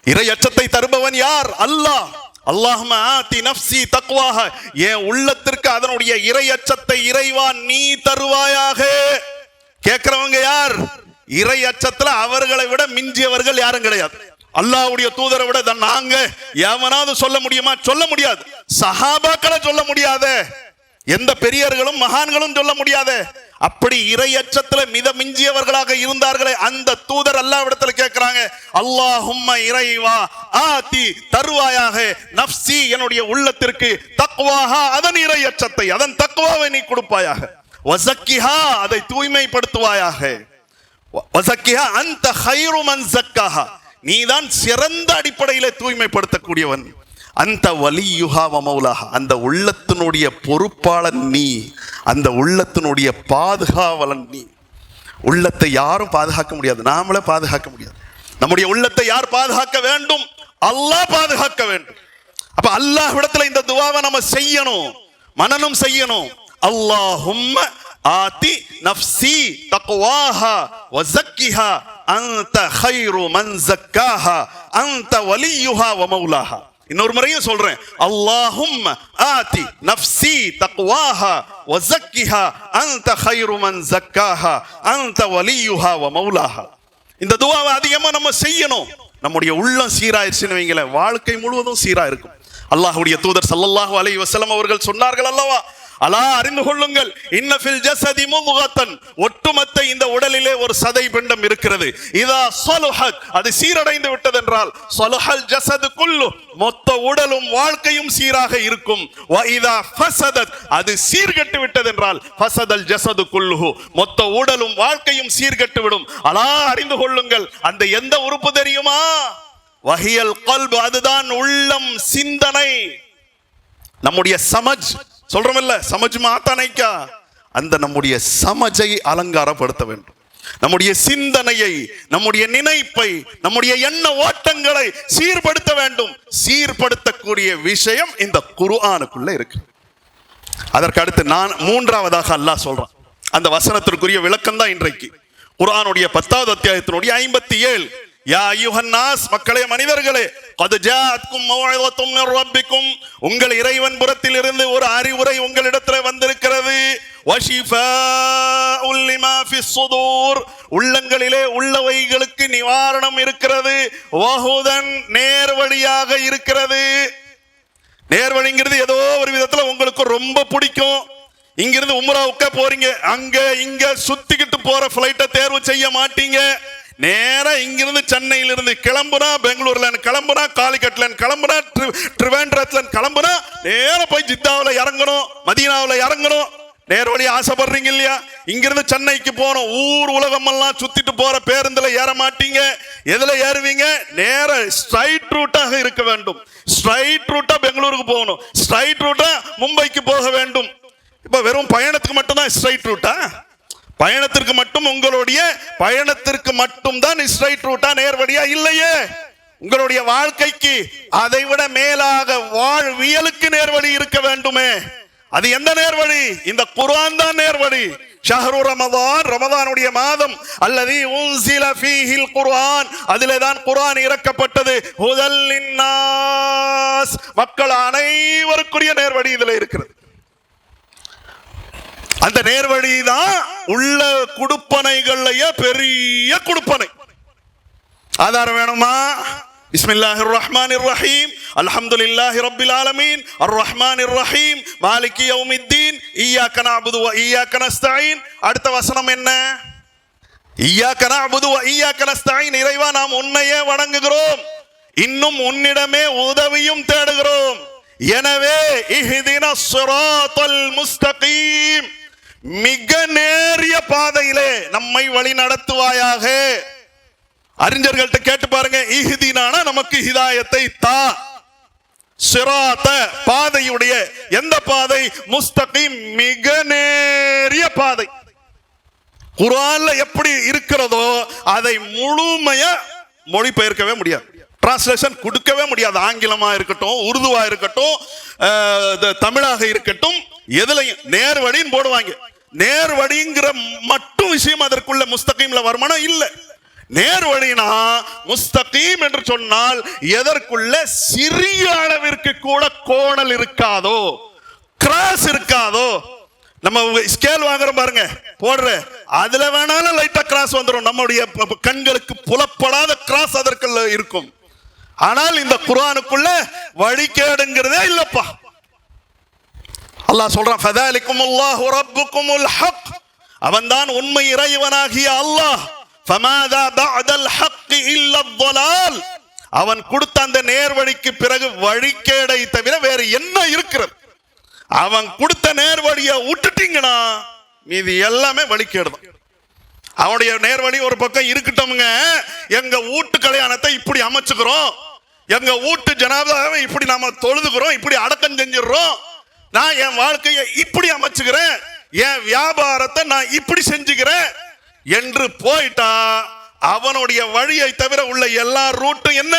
இறையச்சத்தை தருபவன் யார்? அல்லாஹ். அல்லாஹும்ம ஆதி நஃப்ஸி தக்வாஹா, என் உள்ளத்திற்கு அதனுடைய இறையச்சத்தை இறைவா நீ தருவாயாக. கேட்கிறவங்க யார்? இறையச்சத்துல அவர்களை விட மிஞ்சியவர்கள் யாரும் கிடையாது. அல்லாஹ்வுடைய தூதரை விட நாங்க எவனாவது சொல்ல முடியுமா? சொல்ல முடியாது. சஹாபாக்களை சொல்ல முடியாத, எந்த பெரியர்களும் மகான்களும் சொல்ல முடியாத, அப்படி இறையச்சத்துல மித மிஞ்சியவர்களாக இருந்தார்களே அந்த தூதர் அல்லாஹ்விடத்துல கேட்கிறாங்க, அல்லாஹும்ம இறைவா ஆதி தருவாயாக நஃப்ஸி என்னுடைய உள்ளத்திற்கு தக்வாஹா அதன் இறையச்சத்தை அதன் தக்வாவை நீ கொடுப்பாயாக, வஸக்கிஹா அதை தூய்மைப்படுத்துவாயாக, வஸக்கிஹா அன்த கைரு மன் ஸக்காஹா நீதான் சிறந்த அடிப்படையிலே தூய்மைப்படுத்தக்கூடியவன், அந்த வலியுஹா வ மௌலாஹா அந்த உள்ளத்தினுடைய பொறுப்பாளன் நீ, அந்த உள்ளத்தினுடைய பாதுகாவலன் நீ. உள்ளத்தை யாரும் பாதுகாக்க முடியாது, நாமளே பாதுகாக்க முடியாது. நம்முடைய உள்ளத்தை யார் பாதுகாக்க வேண்டும்? அல்லாஹ் பாதுகாக்க வேண்டும். அப்ப அல்லாஹ்விடத்துல இந்த துஆவை நம்ம செய்யணும், மனனம் செய்யணும். அல்லாஹும்ம ஆதி நஃப்ஸி தக்வாஹா வ ஸக்கிஹா அன்த கைரு மன் ஸக்காஹா அன்த வலியுஹா வ மௌலாஹா. இன்னொரு முறையும் சொல்றேன், அல்லாஹும்ம ஆதி நஃப்ஸி தக்வாஹா வ ஸக்கிஹா அன்த கைரு மன் ஸக்காஹா அன்த வலியுஹா வ மௌலாஹா. இந்த துஆவை அதிகமா நம்ம செய்யணும். நம்முடைய உள்ளம் சீராயிருச்சுன்னு வைங்களேன், வாழ்க்கை முழுவதும் சீரா இருக்கும். அல்லாஹ்வுடைய தூதர் ஸல்லல்லாஹு அலைஹி வஸல்லம் அவர்கள் சொன்னார்கள் அல்லவா, அலா அறிந்து கொள்ளுங்கள், இன்ன ஃபில் ஜஸதி முத்கத்தன் ஒட்டுமொத்த இந்த உடலிலே ஒரு சதை பிண்டம் இருக்கிறது. இதா ஸலுஹத் அது சீரடைந்து விட்டதென்றால் ஸலுஹல் ஜஸது குல்லு மொத்த உடலும் வாழ்க்கையும் சீராக இருக்கும். வ இதா ஃபஸதத் அது சீர்கெட்டு விட்டதென்றால் ஃபஸதல் ஜஸது குல்லுஹு மொத்த உடலும் வாழ்க்கையும் சீர்கெட்டு விடும். அலா அறிந்து கொள்ளுங்கள், அந்த எந்த உறுப்பு தெரியுமா? வஹியல் கல்ப் அதுதான் உள்ளம், சிந்தனை. நம்முடைய சமஜ் சொல்றோம் இல்ல, சமஜ் மாத்தா நைக்கா, அந்த நம்முடைய சமஜை அலங்காரப்படுத்த வேண்டும். நம்முடைய சிந்தனையை, நம்முடைய நினைப்பை, நம்முடைய எண்ண ஓட்டங்களை சீர்படுத்த வேண்டும். சீர்படுத்தக்கூடிய விஷயம் இந்த குர்ஆனுக்குள்ள இருக்கு. அதற்கு அடுத்து நான் மூன்றாவதாக அல்லாஹ் சொல்றான். அந்த வசனத்திற்குரிய விளக்கம் தான் இன்றைக்கு குர்ஆனுடைய 10வது அத்தியாயத்தினுடைய 57. யா அய்யுஹன் நாஸ், மக்களே மனிதர்களே, கத் ஜாஅத்கும் மவ்இதத்தும் மிர் ரப்பிக்கும், உங்கள் இறைவன் புறத்தில் இருந்து ஒரு அறிவுரை உங்களிடத்தில் வந்திருக்கிறது. வஷிஃபாஉல் லிமா ஃபிஸ் ஸுதூர், உள்ளங்களிலே உள்ளவைகளுக்கு நிவாரணம் இருக்கிறது. வஹுதன், நேர்வழியாக இருக்கிறது. நேர்வழிங்கிறது ஏதோ ஒரு விதத்துல உங்களுக்கு ரொம்ப பிடிக்கும். இங்கிருந்து உம்ராவுக்கு போறீங்க, அங்க இங்க சுத்திக்கிட்டு போற பிளைட்டை தேர்வு செய்ய மாட்டீங்க. நேரா இங்கிருந்து சென்னையிலிருந்து கிளம்புனா, பெங்களூர்ல கிளம்புனா, காலிக்கட்ல கிளம்புனா, ட்ரிவேண்ட்ரத்துல கிளம்புனா, நேர போய் ஜித்தாவில் இறங்கணும், மதீனாவில் இறங்கணும். நேர்வழி ஆசைப்படுறீங்க இல்லையா? இங்கிருந்து சென்னைக்கு போறோம், ஊர் உலகம் எல்லாம் சுத்திட்டு போற பேருந்துல ஏற மாட்டீங்க. எதுல ஏறுவீங்க? நேர ஸ்ட்ரைட் ரூட்டாக இருக்க வேண்டும். ஸ்ட்ரைட் ரூட்டா பெங்களூருக்கு போகணும், ஸ்ட்ரைட் ரூட்டா மும்பைக்கு போக வேண்டும். இப்ப வெறும் பயணத்துக்கு மட்டும் தான் ஸ்ட்ரைட் ரூட்டா? பயணத்திற்கு மட்டும், உங்களுடைய பயணத்திற்கு மட்டும் தான் ஸ்ட்ரைட் ரூட்டா, நேர்வழியா? இல்லையே. உங்களுடைய வாழ்க்கைக்கு அதை விட மேலாக வாழ்வியலுக்கு நேர்வழி இருக்க வேண்டுமே. அது எந்த நேர்வழி? இந்த குர்ஆன் தான் நேர்வழி. ஷஹ்ரு ரமதான், ரமதானுடைய மாதம், அல்லதி உன்சில ஃபீஹில் குர்ஆன், அதிலே தான் குர்ஆன் இறக்கப்பட்டது. ஹுதல் லின்னாஸ், மக்கள் அனைவருக்குரிய நேர்வழி இதுல இருக்கிறது. அந்த நேர்வழி தான் உள்ள குடுப்பனைகள்லயே பெரிய குடுப்பனை. ஆதாரம் வேணுமா? பிஸ்மில்லாஹிர் ரஹ்மானிர் ரஹீம், அல்ஹம்துலில்லாஹி ரப்பில் ஆலமீன், அர் ரஹ்மானிர் ரஹீம், மாலிகி யௌமித்தீன், இய்யாக நஅபுது வ இய்யாக நஸ்தஈன். அடுத்த வசனம் என்ன? இய்யாக நஅபுது வ இய்யாக நஸ்தஈன், இறைவா நாம் உன்னையே வணங்குகிறோம், இன்னும் உன்னிடமே உதவியும் தேடுகிறோம். எனவே இஹ்தினஸ் ஸிராத்தல் முஸ்தகீம், மிக நேரிய பாதையிலே நம்மை வழி நடத்துவாயாக. அறிஞர்கள்ட்ட கேட்டு பாருங்க, இஹ்தினானா நமக்கு ஹிதாயத்தை தா. சிராத்த, பாதையுடைய எந்த பாதை? முஸ்தகீம், மிக நேரிய பாதை. குர்ஆன்ல எப்படி இருக்கிறதோ அதை முழுமையா மொழிபெயர்க்கவே முடியாது, டிரான்ஸ்லேஷன் கொடுக்கவே முடியாது. ஆங்கிலமா இருக்கட்டும், உருதுவா இருக்கட்டும், தமிழாக இருக்கட்டும், எதுலையும் நேர்வழின்னு போடுவாங்க. நேர்வழிங்கிற மட்டும் விஷயம் அதற்குள்ள முஸ்தகீம்ல வருமானம் இல்ல. நேர்வழினா முஸ்தகீம் என்று சொன்னால் எதற்குள்ள சிறிய அளவிற்கு கூட கோணல் இருக்காதோ, கிராஸ் இருக்காதோ. நம்ம ஸ்கேல் வாங்குறோம் பாருங்க, போடுற அதுல வேணாலும் லைட்டா கிராஸ் வந்துடும். நம்முடைய கண்களுக்கு புலப்படாத கிராஸ் அதற்குள்ள இருக்கும். ஆனால் இந்த குர்ஆனுக்குள்ள வழிகேடுங்கிறதே இல்லப்பா. அல்லாஹ் சொல்றான், ஃபதாலிகுமுல்லாஹு ரப்புகுமுல் ஹக், அவன்தான் உண்மை இறைவனாகிய அல்லாஹ். ஃபமாதா பஅதல் ஹக்கி இல்லா ضلال, அவன் கொடுத்த அந்த நேர்வழிக்கு பிறகு வழிகேடை தவிர வேற என்ன இருக்கிறது? அவன் கொடுத்த நேர்வழியை விட்டுட்டீங்கன்னா மீதி எல்லாமே வழிகேடு தான். அவனுடைய நேர்வழி ஒரு பக்கம் இருக்கட்டும்ங்க, எங்க வீட்டு கல்யாணத்தை இப்படி அமைச்சுக்கிறோம், எங்க வீட்டு ஜனாதாவை இப்படி நாம தொழுதுகிறோம், இப்படி அடக்கம் செஞ்சிடறோம், நான் என் வாழ்க்கையை இப்படி அமைச்சுக்கிறேன், என் வியாபாரத்தை நான் இப்படி செஞ்சுக்கிறேன் என்று போயிட்டா அவனுடைய வழியை தவிர உள்ள எல்லா ரூட்டும் என்ன?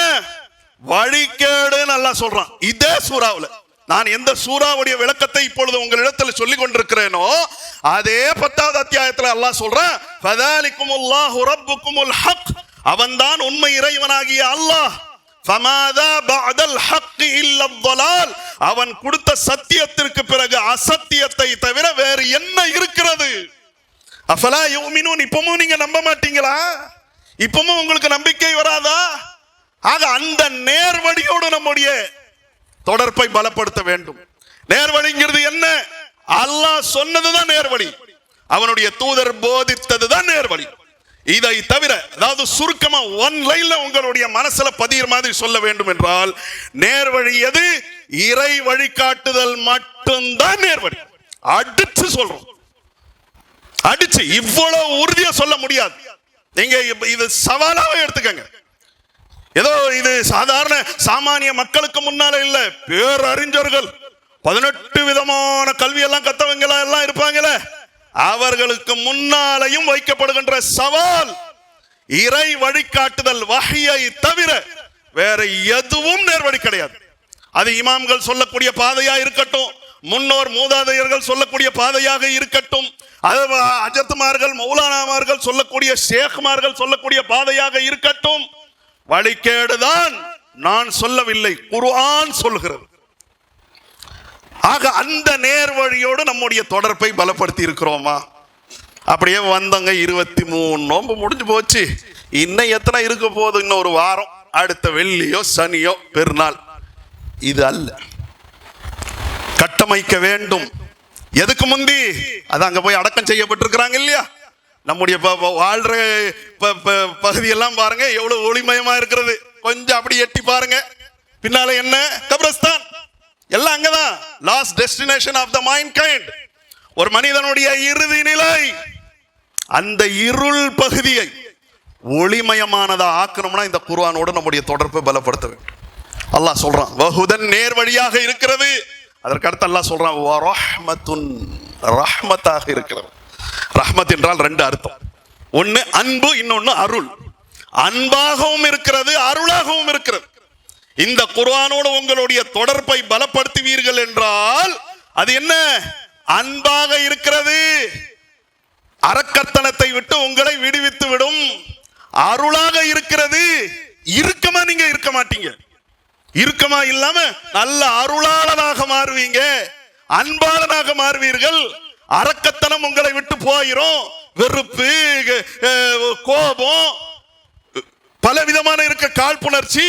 வழிகேடு. நல்லா சொல்றான் இதே சூறாவுல. நான் எந்த சூறாவுடைய விளக்கத்தை இப்பொழுது உங்களிடத்தில் சொல்லிக் கொண்டிருக்கிறேனோ அதே 10வது அத்தியாயத்தில் அல்லாஹ் சொல்றான், ஃபதாலிகுமுல்லாஹு ரப்புகுமுல் ஹக், அவன்தான் உண்மை இறைவனாகிய அல்லாஹ். ஃபமாதா பஅதல் ஹக்கி இல்லா ضلال, அவன் கொடுத்த சத்தியத்திற்கு பிறகு அசத்தியத்தை தவிர வேறு என்ன இருக்கிறது? அஃபலா யுமினூன், இப்பவும் நீங்க நம்ப மாட்டீங்களா? இப்பவும் உங்களுக்கு நம்பிக்கை வராதா? ஆக அந்த நேர்வழியோடு நம்முடைய தொடர்பை பலப்படுத்த வேண்டும். நேர்வழிங்கிறது என்ன? அல்லாஹ் சொன்னதுதான் நேர்வழி, அவனுடைய தூதர் போதித்ததுதான் நேர்வழி. இதை தவிர, அதாவது சுருக்கமா ஒன் லைன்ல உங்களுடைய மனசுல பதிகிற மாதிரி சொல்ல வேண்டும் என்றால், நேர்வழி எது? இறை வழிகாட்டுதல் மட்டும்தான் நேர்வழி. அடிச்சு சொல்றோம், அடிச்சு இவ்வளவு உறுதியா சொல்ல முடியாது. நீங்க இது சவாலாவே எடுத்துக்கங்க. ஏதோ இது சாதாரண சாமானிய மக்களுக்கு முன்னால இல்ல, பேரறிஞர்கள் 18 விதமான கல்வி எல்லாம் கத்தவங்க எல்லாம் இருப்பாங்களே, அவர்களுக்கு முன்னாலையும் வைக்கப்படுகின்ற சவால் இறை வழிகாட்டுதல் வஹ்யை தவிர வேற எதுவும் நேர்வழி கிடையாது. அது இமாம்கள் சொல்லக்கூடிய பாதையா இருக்கட்டும், முன்னோர் மூதாதையர்கள் சொல்லக்கூடிய பாதையாக இருக்கட்டும், அஜத்துமார்கள் மௌலானாமார்கள் சொல்லக்கூடிய ஷேக்மார்கள் சொல்லக்கூடிய பாதையாக இருக்கட்டும், வழிகேடுதான். நான் சொல்லவில்லை, குர்ஆன் சொல்கிறது. ஆக அந்த நேர்வழியோடு நம்முடைய தொடர்பை பலப்படுத்தி இருக்கிறோமா? அப்படியே வந்தங்க 23 நோன்பு முடிஞ்சு போச்சு, இன்னும் எத்தனை இருக்க போகுது? இன்னும் ஒரு வாரம், அடுத்த வெள்ளியோ சனியோ பெருநாள். இது அல்ல, கட்டமைக்க வேண்டும். எதுக்கு முந்தி அது அங்க போய் அடக்கம் செய்யப்பட்டிருக்கிறாங்க இல்லையா? நம்முடைய வாழ்ற பகுதியெல்லாம் பாருங்க எவ்வளவு ஒளிமயமா இருக்கிறது. கொஞ்சம் அப்படி எட்டி பாருங்க, பின்னால என்ன? கப்ரஸ்தான். எல்லாம் அங்கதான். Last destination of the mankind. ஒரு மனிதனுடைய இறுதி நிலை. அந்த இருள் பகுதியை ஒளிமயமானதா ஆக்கணும்னா இந்த குர்ஆனோடு நம்முடைய தொடர்பை பலப்படுத்த வேண்டும். அல்லாஹ் சொல்றான் வஹுதன், நேர் வழியாக இருக்கிறது. அதற்கு அடுத்து அல்லாஹ் சொல்றான் வரஹ்மத்துன், ரஹ்மத்தாக இருக்கிறது. ரஹ்மத் என்றால் 2 அர்த்தம். ஒன்னு அன்பு, இன்னொன்னு அருள். அன்பாகவும் இருக்கிறது, அருளாகவும் இருக்கிறது. இந்த குர்ஆனோடு உங்களுடைய தொடர்பை பலப்படுத்துவீர்கள் என்றால் அது என்ன? அன்பாக இருக்கிறது, அரக்கத்தனத்தை விட்டு உங்களை விடுவித்து விடும். அருளாக இருக்கிறது, இறுக்கமா நீங்க இருக்க மாட்டீங்க. இறுக்கமா இல்லாம நல்ல அருளாளனாக மாறுவீங்க, அன்பாளனாக மாறுவீர்கள். அரக்கத்தனம் உங்களை விட்டு போயிரும். வெறுப்பு, கோபம், பலவிதமான இருக்க காழ்ப்புணர்ச்சி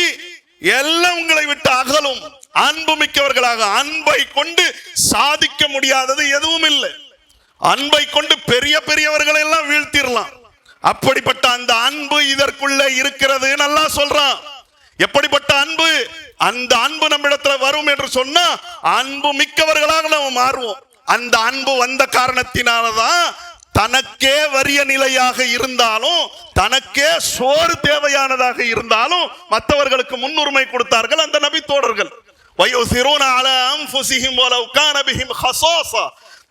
எல்லாம் உங்களை விட்டு அகலும். அன்பு மிக்கவர்களாக, அன்பை கொண்டு சாதிக்க முடியாதது எதுவும் இல்லை. அன்பை கொண்டு பெரிய பெரியவர்களை எல்லாம் வீழ்த்திடலாம். அப்படிப்பட்ட அந்த அன்பு இதற்குள்ள இருக்கிறது நல்லா சொல்றான். எப்படிப்பட்ட அன்பு? அந்த அன்பு நம்மிடத்துல வரும் என்று சொன்னா அன்பு மிக்கவர்களாக நாம் மாறுவோம். அந்த அன்பு வந்த காரணத்தினாலதான் தனக்கே வறிய நிலையாக இருந்தாலும், தனக்கே சோறு தேவையானதாக இருந்தாலும் மற்றவர்களுக்கு முன்னுரிமை கொடுத்தார்கள் அந்த நபி தோழர்கள். வயுசிரூன அலா அன்ஃபுஸிஹிம் வலவ் கான பிஹிம் ஹஸாஸா.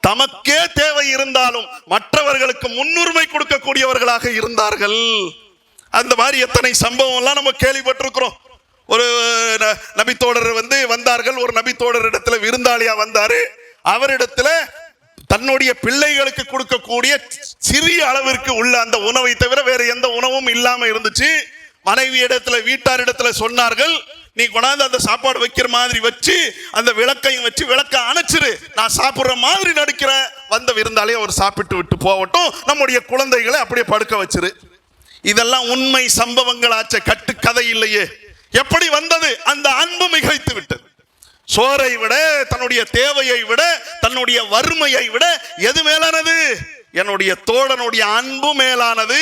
தமக்கே தேவை இருந்தாலும் மற்றவர்களுக்கு முன்னுரிமை கொடுக்கக்கூடியவர்களாக இருந்தார்கள். அந்த மாதிரி எத்தனை சம்பவம் எல்லாம் நம்ம கேள்விப்பட்டிருக்கிறோம். ஒரு நபித்தோழர் வந்தார்கள். ஒரு நபித்தோழர் இடத்துல விருந்தாளியா வந்தாரு. அவரிடத்துல தன்னுடைய பிள்ளைகளுக்கு கொடுக்கக்கூடிய சிறிய அளவிற்கு உள்ள அந்த உணவை தவிர வேற எந்த உணவும் இல்லாம இருந்துச்சு. மனைவி இடத்துல, வீட்டார் இடத்துல சொன்னார்கள், நீ கொண்டாந்து அந்த சாப்பாடு வைக்கிற மாதிரி வச்சு அந்த விளக்கையும் வச்சு விளக்க அணைச்சிரு, நான் சாப்பிடுற மாதிரி நடிக்கிறேன். வந்த விருந்தாளியை அவர் சாப்பிட்டு விட்டு போகட்டும், நம்முடைய குழந்தைகளை அப்படியே படுக்க வச்சிரு. இதெல்லாம் உண்மை சம்பவங்களாச்ச, கட்டுக்கதை இல்லையே. எப்படி வந்தது? அந்த அன்பு மிகைத்து விட்டது. சோரை விட, தன்னுடைய தேவையை விட, தன்னுடைய வறுமையை விட எது மேலானது? என்னுடைய தோழனுடைய அன்பு மேலானது.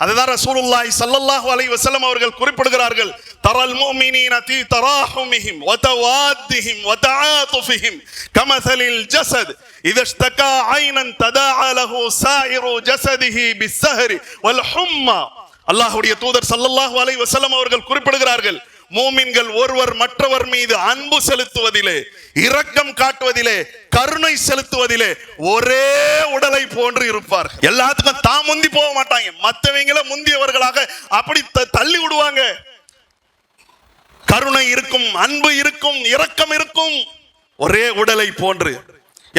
அதுதான் ரசூலுல்லாஹி ஸல்லல்லாஹு அலைஹி வஸல்லம் அவர்கள் குறிப்பிடுகிறார்கள். தரல் முஃமினீன ஃபீ தராஹுமிஹிம் வ தவாத்திஹிம் வ தஆதுஃபிஹிம் கமஸலில் ஜஸத் இதா இஷ்தகா ஐனன் ததாஅ லஹு சாயிரு ஜஸதிஹி பிஸ்ஸஹரி வல் ஹும்மா. அல்லாஹ்வுடைய தூதர் ஸல்லல்லாஹு அலைஹி வஸல்லம் அவர்கள் குறிப்பிடுகிறார்கள், மூமின்கள் ஒருவர் மற்றவர் மீது அன்பு செலுத்துவதிலே, இரக்கம் காட்டுவதிலே, கருணை செலுத்துவதிலே ஒரே உடலை போன்று இருப்பார். எல்லாத்துக்கும் தான் முந்தி போக மாட்டாங்க, மற்றவங்கள முந்தியவர்களாக அப்படி தள்ளி விடுவாங்க. கருணை இருக்கும், அன்பு இருக்கும், இரக்கம் இருக்கும், ஒரே உடலை போன்று.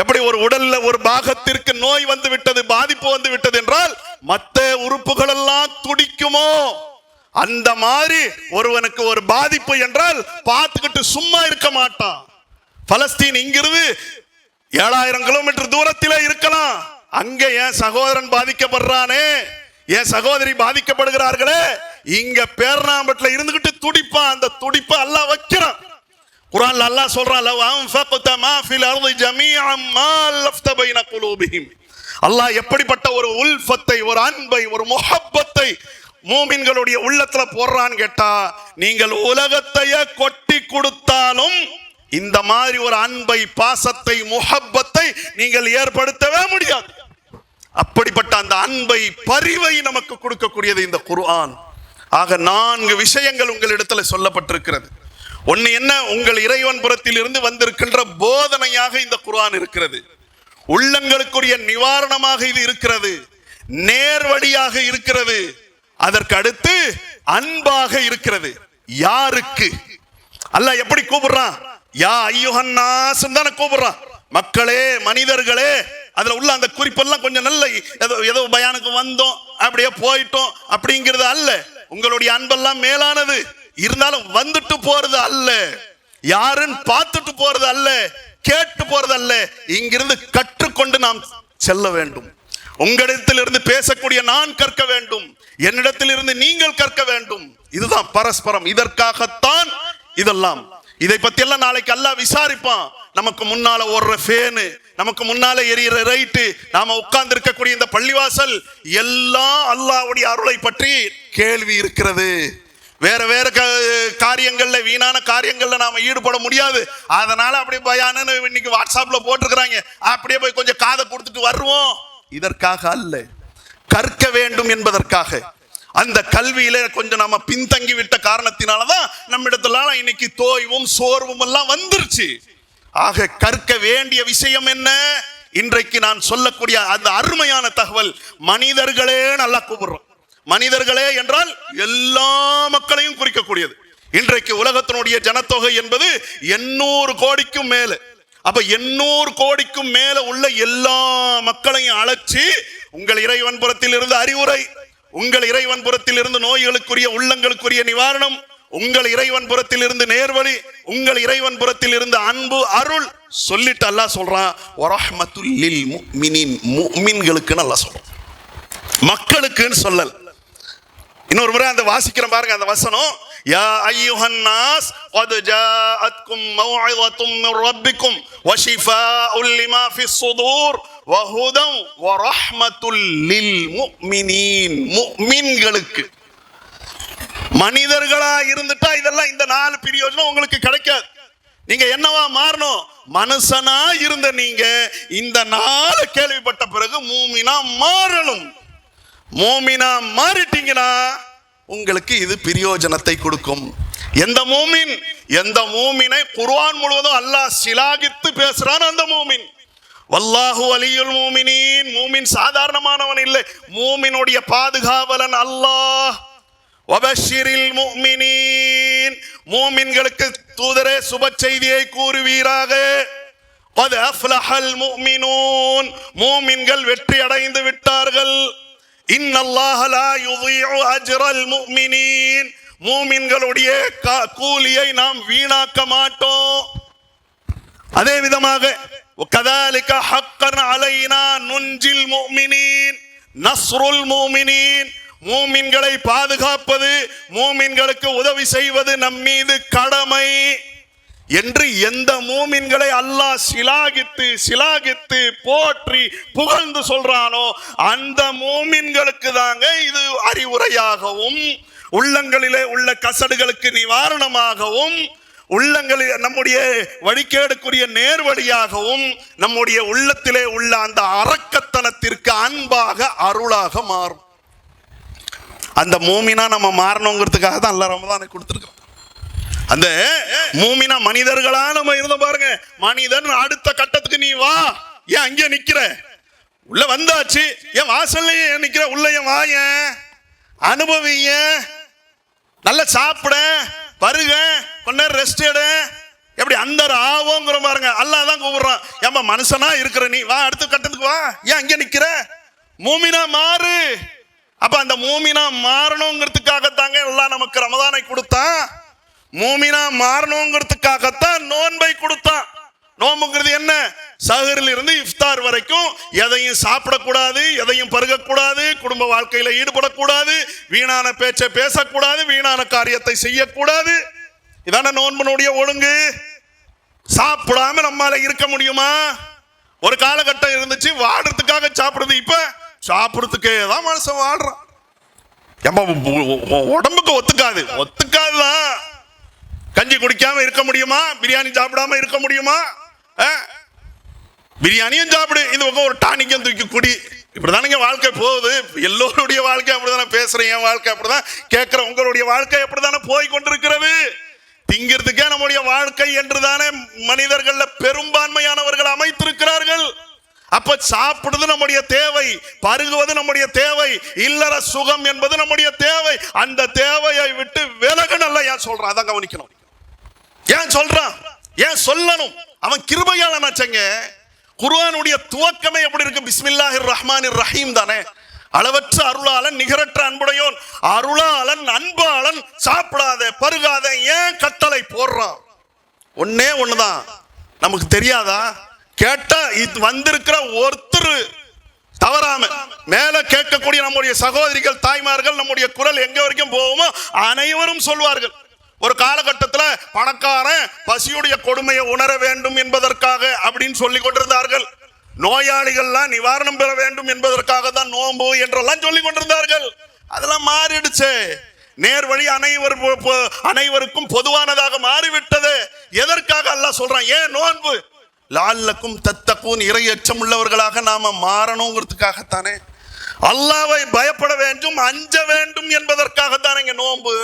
எப்படி ஒரு உடல்ல ஒரு பாகத்திற்கு நோய் வந்து விட்டது, பாதிப்பு வந்து விட்டது என்றால் மற்ற உறுப்புகள் எல்லாம் துடிக்குமோ, அந்த மாதிரி ஒருவனுக்கு ஒரு பாதிப்பு என்றால் பார்த்துக்கிட்டு சும்மா இருக்க மாட்டான். பலஸ்தீன் இங்கிருந்து 7000 கிலோமீட்டர் தூரத்திலே இருக்கலாம். அங்க என் சகோதரன் பாதிக்கப்படுறானே, என் சகோதரி பாதிக்கப்படுகிறார்களே, இங்க பேர்ணாம்பட்டில் இருந்துகிட்டு துடிப்பான். அந்த துடிப்பை அல்லாஹ் வைக்கிறான். குர்ஆன்ல அல்லாஹ் சொல்றான், லவ் அன்ஃபக்த மா ஃபில் அர்தி ஜமீஅன் மா லஃப்த பைன குலூபிஹிம். அல்லாஹ் எப்படிப்பட்ட ஒரு உல்ஃபத்தை, ஒரு அன்பை, ஒரு முஹப்பத்தை மூமின்களுடைய உள்ளத்துல போடுறான்னு கேட்டா, நீங்கள் உலகத்தையே கொட்டி கொடுத்தாலும் இந்த மாதிரி ஒரு அன்பை, பாசத்தை, முஹப்பத்தை நீங்கள் ஏற்படுத்தவே முடியாது. அப்படிப்பட்ட அந்த அன்பை, பரிவை நமக்கு கொடுக்கக்கூடியது இந்த குர்ஆன். ஆக 4 விஷயங்கள் உங்களிடத்துல சொல்லப்பட்டிருக்கிறது. ஒன்னு என்ன? உங்கள் இறைவன் புறத்தில் இருந்து வந்திருக்கின்ற போதனையாக இந்த குர்ஆன் இருக்கிறது. உள்ளங்களுக்குரிய நிவாரணமாக இது இருக்கிறது, நேர்வழியாக இருக்கிறது. அதற்கு அடுத்து அன்பாக இருக்கிறது. யாருக்கு? அல்லாஹ் எப்படி கூப்பிடுறான்? யா ஐயுஹன் நாஸ் தானே கூப்பிடுறான். மக்களே, மனிதர்களே. அதுல உள்ள அந்த குறிப்பெல்லாம் கொஞ்சம் நல்ல ஏதோ பயானுக்கு வந்தோம் அப்படியே போயிட்டோம் அப்படிங்கிறது அல்ல. உங்களுடைய அன்பெல்லாம் மேலானது. இருந்தாலும் வந்துட்டு போறது அல்ல, யாருன்னு பார்த்துட்டு போறது அல்ல, கேட்டு போறது அல்ல. இங்கிருந்து கற்றுக்கொண்டு நாம் செல்ல வேண்டும். உங்களிடத்திலிருந்து பேசக்கூடிய நான் கற்க வேண்டும், என்னிடத்தில் இருந்து நீங்கள் கற்க வேண்டும். இதுதான் பரஸ்பரம். இதற்காகத்தான் இதெல்லாம். இதை பத்தி எல்லாம் நாளைக்கு அல்லாஹ் விசாரிப்பான். நமக்கு முன்னால ஓடுற ஃபேனு, நமக்கு முன்னால எரியிற ரைட்டு, நாம உட்கார்ந்து இருக்கக்கூடிய இந்த பள்ளிவாசல் எல்லாம் அல்லாஹ்வுடைய அருளை பற்றி கேள்வி இருக்கிறது. வேற வேற காரியங்கள்ல, வீணான காரியங்கள்ல நாம ஈடுபட முடியாது. அதனால அப்படியே பயானு இன்னைக்கு வாட்ஸ்அப்ல போட்டிருக்கிறாங்க, அப்படியே போய் கொஞ்சம் காதை கொடுத்துட்டு வருவோம். இதற்காக அல்ல, கற்க வேண்டும் என்பதற்காக. அந்த கல்வியில கொஞ்சம் நம்ம பின்தங்கி விட்ட காரணத்தினாலதான் நம்மிடத்துல இன்னைக்கு தோய்வும் சோர்வும் எல்லாம் வந்துருச்சு. ஆக கற்க வேண்டிய விஷயம் என்ன? இன்றைக்கு நான் சொல்லக்கூடிய அந்த அருமையான தகவல், மனிதர்களே நல்லா கூப்பிடுறோம். மனிதர்களே என்றால் எல்லா மக்களையும் குறிக்கக்கூடியது. இன்றைக்கு உலகத்தினுடைய ஜனத்தொகை என்பது 800 கோடிக்கும் மேல. அப்ப 800 கோடிக்கும் மேல உள்ள எல்லா மக்களையும் அழைச்சி, உங்கள் இறைவன் புறத்தில் இருந்து அறிவுரை, உங்கள் இறைவன் புறத்தில் இருந்து நோய்களுக்குரிய உள்ளங்களுக்குரிய நிவாரணம், உங்கள் இறைவன் புறத்தில் இருந்து நேர்வழி, உங்கள் இறைவன் புறத்தில் இருந்து அன்பு அருள் சொல்லிட்டு அல்லாஹ் சொல்றான், வரஹ்மத்துல் லில் முஃமினீன். முஃமின்களுக்கு அல்லாஹ் சொல்றான், மக்களுக்குன்னு சொல்லல். இன்னொரு முறை அந்த வாசிக்கிறேன் பாருங்க அந்த வசனம். யா அய்யுஹன் நாஸ் கத் ஜாஅத்கும் மவ்இதத்தும் மிர் ரப்பிக்கும் வஷிஃபாஉல் லிமா ஃபிஸ் ஸுதூர் வஹுதன் வரஹ்மத்துல் லில் முஃமினீன். முஃமின்களுக்கு. மனிதர்களா இருந்துட்டா இதெல்லாம் இந்த 4 பிரயோஜனம் உங்களுக்கு கிடைக்காது. நீங்க என்னவா மாறணும்? மனுஷனா இருந்த நீங்க இந்த 4 கேள்விப்பட்ட பிறகு மூமினா மாறணும். மூமினா மாறிட்டீங்கன்னா உங்களுக்கு இது பிரயோஜனத்தை கொடுக்கும். எந்த மூமின்? எந்த மூமினை குர்ஆன் முழுவதும் அல்லாஹ் சிலாகித்து பேசுறான் அந்த மூமின். வல்லாஹு வலியுல் மூமினீன். மூமின் சாதாரணமானவன் இல்லை, மூமினுடைய பாதுகாவலன் அல்லாஹ். வபஷிரில் முஃமினீன். மூமின்களுக்கு தூதரே சுப செய்தியை கூறுவீராக. கத் அஃப்லஹல் முஃமினூன். மூமின்கள் வெற்றி அடைந்து விட்டார்கள். இன்னல்லாஹ லா யுதீஉ அஜ்ரல் முஃமினீன். மூமின்களுடைய கூலியை நாம் வீணாக்க மாட்டோம். அதே விதமாக وكذلك حقا علينا ننجي المؤمنين نصر المؤمنين. மூமின்களை பாதுகாப்பது, மூமின்களுக்கு உதவி செய்வது நம் மீது கடமை என்று எந்த மூமின்களை அல்லாஹ் சிலாகித்து போற்றி புகழ்ந்து சொல்றானோ அந்த மூமின்களுக்கு தாங்க இது அறிவுரையாகவும், உள்ளங்களிலே உள்ள கசடுகளுக்கு நிவாரணமாகவும், உள்ளங்களில் நம்முடைய வழிகேடுக்குரிய நேர்வழியாகவும், நம்முடைய உள்ளத்திலே உள்ள அந்த அரக்கத்தனத்திற்கு அன்பாக அருளாக மாறும். அந்த மூமினா நம்ம மாறணுங்கிறதுக்காக தான் அல்லாஹ் ரமதானை கொடுத்துருக்கோம். அந்த மூமினா மனிதர்களா நம்ம இருந்த பாருங்க. மனிதன் அடுத்த கட்டத்துக்கு நீ வா. ஏன் அங்கே நிக்கிற? உள்ள வந்தாச்சு, ஏன் வாசல்லையே நிக்கிற? உள்ள ஏன் வாய, அனுபவிய, நல்லா சாப்பிட, பருக, கொஞ்ச நேரம் ரெஸ்ட் எடு. எப்படி அந்த ஆவோங்கிற பாருங்க. அல்லாஹ் தான் கூப்பிடுறான், ஏன்பா மனுஷனா இருக்கிற நீ வா, அடுத்த கட்டத்துக்கு வா. ஏன் அங்கே நிக்கிற? மூமினா மாறு. அப்ப அந்த மூமினா மாறணுங்கிறதுக்காகத்தாங்க எல்லாம் நமக்கு ரமதானை கொடுத்தான். மூமினா மாறணுங்கிறதுக்காகத்தான் நோன்பை கொடுத்தான். நோன்புங்கிறது என்ன? சஹரில் இருந்து இஃப்தார் வரைக்கும் எதையும் சாப்பிடக்கூடாது, எதையும் பருகக்கூடாது, குடும்ப வாழ்க்கையில ஈடுபடக்கூடாது, வீணான பேச்சை பேசக்கூடாது, வீணான காரியத்தை செய்யக்கூடாது. இதான நோன்பனுடைய ஒழுங்கு. சாப்பிடாம நம்மால இருக்க முடியுமா? ஒரு காலகட்டம் இருந்துச்சு வாடுறதுக்காக சாப்பிடுறது. இப்ப சாப்பிடுறதுக்கே தான் மனுஷன் வாழ்றான். உடம்புக்கு ஒத்துக்காதுதான். கஞ்சி குடிக்காம இருக்க முடியுமா? பிரியாணி சாப்பிடாம இருக்க முடியுமா? பிரியாணியும் சாப்பிடு, இது ஒரு டானிக்கும் தூக்கி குடி. இப்படிதானுங்க வாழ்க்கை போகுது. எல்லோருடைய வாழ்க்கை அப்படிதானே. பேசுறேன், என் வாழ்க்கை அப்படிதான், கேட்கிற உங்களுடைய வாழ்க்கை அப்படித்தானே போய் கொண்டிருக்கிறது. திங்கிறதுக்கே நம்முடைய வாழ்க்கை என்றுதானே மனிதர்கள்ல பெரும்பான்மையானவர்கள் அமைத்திருக்கிறார்கள். அப்ப சாப்பிடுறது நம்முடைய தேவை, பருகுவது நம்முடைய தேவை, இல்லற சுகம் என்பது நம்முடைய தேவை. அந்த தேவையை விட்டு விலகணும் ஏன் சொல்றான்? அதான் கவனிக்கணும். ஏன் சொல்றான்? ஏன் சொல்லணும்? அவன் கிருபையாளனாச்சங்க. குர்ஆனுடைய துவக்கமே எப்படி இருக்கு? பிஸ்மில்லாஹிர் ரஹ்மானிர் ரஹீம் தானே. அளவற்ற அருளாளன், நிகரற்ற அன்புடையோன், அருளாளன், அன்பாளன். சாப்பிடாத, பருகாத ஏன் கட்டளை போடுறான்? ஒன்னே ஒண்ணுதான். நமக்கு தெரியாதா? கேட்டா இது வந்திருக்கிற ஒருத்தர் தவறாம மேல கேட்கக்கூடிய நம்முடைய சகோதரிகள், தாய்மார்கள், நம்முடைய குரல் எங்க வரைக்கும் போகுமோ அனைவரும் சொல்வார்கள். ஒரு காலகட்டத்தில் பணக்காரன் பசியுடைய கொடுமையை உணர வேண்டும் என்பதற்காக அப்படின்னு சொல்லி கொண்டிருந்தார்கள். நோயாளிகள்லாம் நிவாரணம் பெற வேண்டும் என்பதற்காக தான் நோன்பு என்றெல்லாம் சொல்லி கொண்டிருந்தார்கள். அதெல்லாம் மாறிடுச்சு. நேர் வழி அனைவருக்கும் பொதுவானதாக மாறிவிட்டது. எதற்காக அல்லாஹ் சொல்றான்? ஏன் நோன்பு? லஅல்லக்கும் தத்தகூன், இறை அச்சம் உள்ளவர்களாக நாம மாறணுங்கிறதுக்காகத்தானே. அல்லாஹ்வை பயப்பட வேண்டும், அஞ்ச வேண்டும் என்பதற்காகத்தானே இங்க நோன்பு.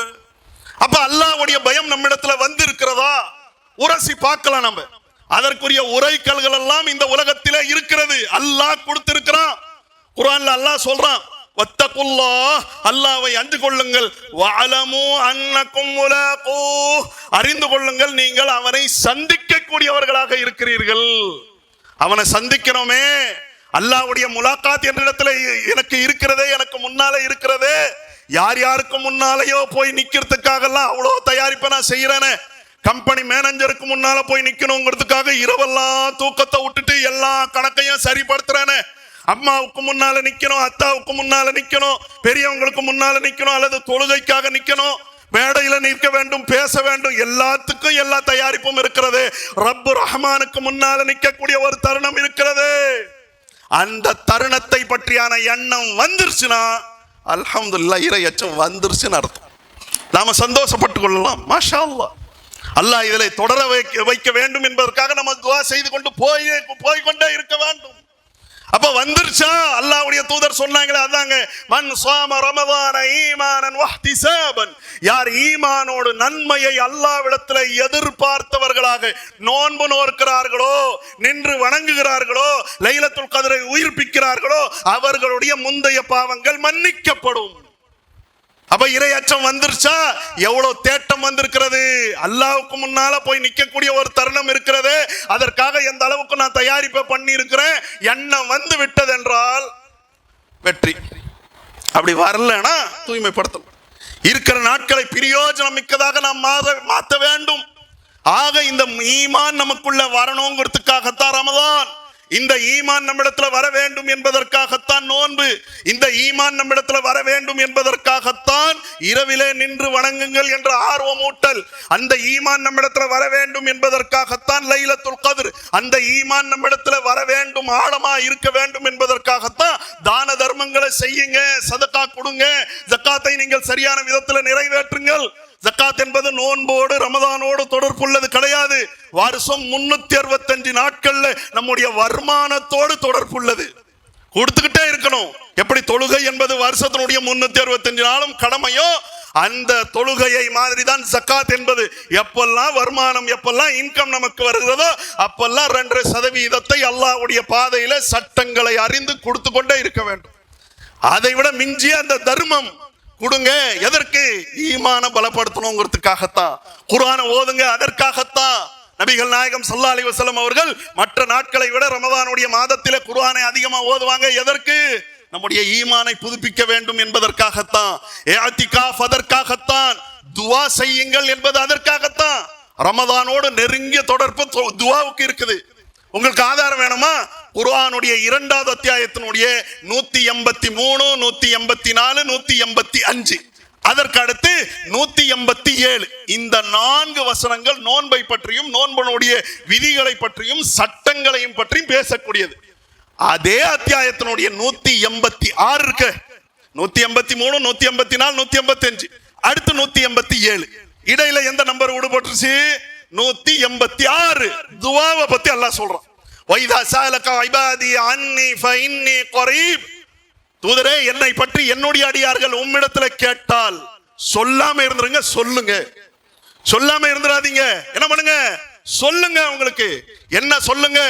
அப்ப அல்லாஹ்வுடைய பயம் நம்மிடத்துல வந்து இருக்கிறதா? உரசி பார்க்கலாம். நம்ம அதற்குரிய உரைக்கல்கள் எல்லாம் இந்த உலகத்திலே இருக்கிறது. அல்லாஹ் கொடுத்திருக்கிறான். குர்ஆன்ல அல்லாஹ் சொல்றான், வத்தகுல்லாஹ், அல்லாஹ்வை அஞ்சு கொள்ளுங்கள், வஅலமு அன்னகும் முலாகூ, அறிந்து கொள்ளுங்கள் நீங்கள் அவனை சந்திக்க கூடியவர்களாக இருக்கிறீர்கள். அவனை சந்திக்கணுமே. அல்லாஹ்வுடைய முலாகாத் என்ற இடத்துல எனக்கு இருக்கிறதே, எனக்கு முன்னாலே இருக்கிறதே. யார் யாருக்கு முன்னாலேயோ போய் நிக்கிறதுக்காக எல்லாம் அவ்வளோ தயாரிப்பை நான் செய்யறேன்னு. கம்பெனி மேனேஜருக்கு முன்னால போய் நிக்கணுங்கிறதுக்காக இரவெல்லாம் தூக்கத்தை விட்டுட்டு எல்லா கணக்கையும் சரிப்படுத்துறேன்னு. அம்மாவுக்கு முன்னால நிக்கணும், அத்தாவுக்கு முன்னால நிக்கணும், பெரியவங்களுக்கு முன்னால நிக்கணும், அல்லது தொழுகைக்காக நிக்கணும், மேடையில நிற்க வேண்டும், பேச வேண்டும். எல்லாத்துக்கும் எல்லா தயாரிப்பும் இருக்கிறது. ரப்பு ரஹ்மானுக்கு முன்னால நிக்கக்கூடிய ஒரு தருணம் இருக்கிறது. அந்த தருணத்தை பற்றியான எண்ணம் வந்துருச்சுன்னா அல்ஹம்துலில்லாஹ், இறை அச்சம் வந்துருச்சுன்னு அர்த்தம். நாம சந்தோஷப்பட்டு கொள்ளலாம். மாஷா அல்லாஹ். அல்லாஹ் இதிலே தொடர வைக்க வேண்டும் என்பதற்காக நம்ம துஆ செய்து கொண்டு போய்கொண்டே இருக்க வேண்டும். அப்ப வந்துருச்சா? அல்லாஹ்வுடைய தூதர் சொன்னாங்களே, அதாங்க, மன் ஸாம ரமதான ஈமானன் வஹ்திஸாபன், யார் ஈமானோடு நன்மையை அல்லாஹ்விடத்தில் எதிர்பார்த்தவர்களாக நோன்பு நோக்கிறார்களோ, நின்று வணங்குகிறார்களோ, லைலத்துல் கத்ரை உயிர்ப்பிக்கிறார்களோ, அவர்களுடைய முந்தைய பாவங்கள் மன்னிக்கப்படும். அப்ப இறை அச்சம் வந்துருச்சா? எவ்வளவு தேட்டம் வந்திருக்கிறது. அல்லாஹ்வுக்கு முன்னால போய் நிக்கக்கூடிய ஒரு தருணம் இருக்கிறது. அதற்காக எந்த அளவுக்கு நான் தயாரிப்பை பண்ணி இருக்கிறேன், எண்ணம் வந்து விட்டது என்றால் வெற்றி. அப்படி வரலன்னா தூய்மைப்படுத்தணும். இருக்கிற நாட்களை பிரயோஜனம் மிக்கதாக நாம் மாற்ற வேண்டும். ஆக இந்த ஈமான் நமக்குள்ள வரணுங்கிறதுக்காகத்தான் ரமதான். இந்த ஈமான் நம்மிடத்துல வர வேண்டும் என்பதற்காகத்தான் நோன்பு. இந்த ஈமான் நம்மிடத்துல வர வேண்டும் என்பதற்காகத்தான் இரவிலே நின்று வணங்குங்கள் என்ற ஆர்வமூட்டல். அந்த ஈமான் நம்மிடத்துல வர வேண்டும் என்பதற்காகத்தான் லைலத்துல் கத்ர். அந்த ஈமான் நம்மிடத்துல வர வேண்டும், ஆழமா இருக்க வேண்டும் என்பதற்காகத்தான் தான தர்மங்களை செய்யுங்க, சதகா கொடுங்க, ஜக்காத்தை நீங்கள் சரியான விதத்துல நிறைவேற்றுங்கள். ஜக்காத் என்பது நோன்போடு ரமதானோடு தொடர்புள்ளது கிடையாது. வருஷம் 365 நாட்கள்ல நம்முடைய வருமானத்தோடு தொடர்புள்ளது. கொடுத்துக்கிட்டே இருக்கணும். எப்படி தொழுகை என்பது வருஷத்தினுடைய 365 நாளும் கடமையோ, அந்த தொழுகையை மாதிரி தான் ஜக்காத் என்பது. எப்பெல்லாம் வருமானம், எப்பெல்லாம் இன்கம் நமக்கு வருகிறதோ அப்பெல்லாம் 2% அல்லாஹ்வுடைய பாதையில சட்டங்களை அறிந்து கொடுத்து கொண்டே இருக்க வேண்டும். அதை விட மிஞ்சிய அந்த தர்மம் கொடுங்க. எதற்கு? ஈமான பலப்படுத்தணுங்கிறதுக்காகத்தான். குர்ஆனை ஓதுங்க, அதற்காகத்தான். நபிகள் நாயகம் ஸல்லல்லாஹு அலைஹி வஸல்லம் அவர்கள் மற்ற நாட்களை விட ரமதானுடைய மாதத்திலே குர்ஆனை அதிகமா ஓதுவாங்க. எதற்கு? நம்முடைய ஈமானை புதுப்பிக்க வேண்டும் என்பதற்காகத்தான். இஅ்திகாஃப் அதற்காகத்தான். துஆ செய்யுங்கள் என்பது அதற்காகத்தான். ரமதானோடு நெருங்கிய தொடர்பு துஆவுக்கு இருக்குது. உங்களுக்கு ஆதாரம் வேணுமா? குர்ஆனுடைய 2வது அத்தியாயத்தினுடைய 183, 184, 185, அதற்கு அடுத்து 187, இந்த 4 வசனங்கள் நோன்பை பற்றியும் நோன்பனுடைய விதிகளை பற்றியும் சட்டங்களையும் பற்றியும் பேசக்கூடியது. அதே அத்தியாயத்தினுடைய 186 இருக்கு. 183, 184, 185, அடுத்து 187. இடையில எந்த நம்பர் விடுபட்டுருச்சு? 186. துஆவை பத்தி அல்லாஹ் சொல்றான். வைதா ஸஅலக இபாதி அன்னி ஃபஇன்னி கரீப். தூதரே, என்னை பற்றி என்னுடைய அடியார்கள் உம்மிடத்துல கேட்டால் சொல்லாம இருந்துருங்க. சொல்லுங்க, சொல்லாம இருந்துராதீங்க. என்ன பண்ணுங்க? சொல்லுங்க. உங்களுக்கு என்ன சொல்லுங்க?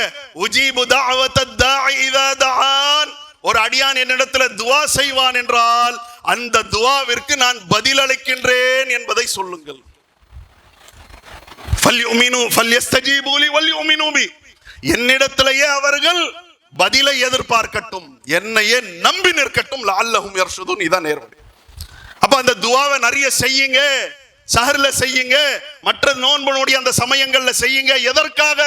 உஜீபு தஅவத்தத் தாஇ இதா தஆன். ஒரு அடியான் என்னிடத்துல துஆ செய்வான் என்றால் அந்த துஆவிற்கு நான் பதில் அளிக்கின்றேன் என்பதை சொல்லுங்கள். ஃபல்யுமினு ஃபல்யஸ்தஜீபு லி வல்யுமினு பி. என்னிடத்திலேயே அவர்கள் பதிலை எதிர்பார்க்கட்டும், என்னையே நம்பி நிற்கட்டும். லஅல்லஹும் யர்ஷுதூன். இதான் நேர்வழி. அப்ப அந்த துஆவை நிறைய செய்யுங்க. சஹர்ல செய்யுங்க, மற்ற நோன்புடைய அந்த சமயங்கள்ல செய்யுங்க. எதற்காக?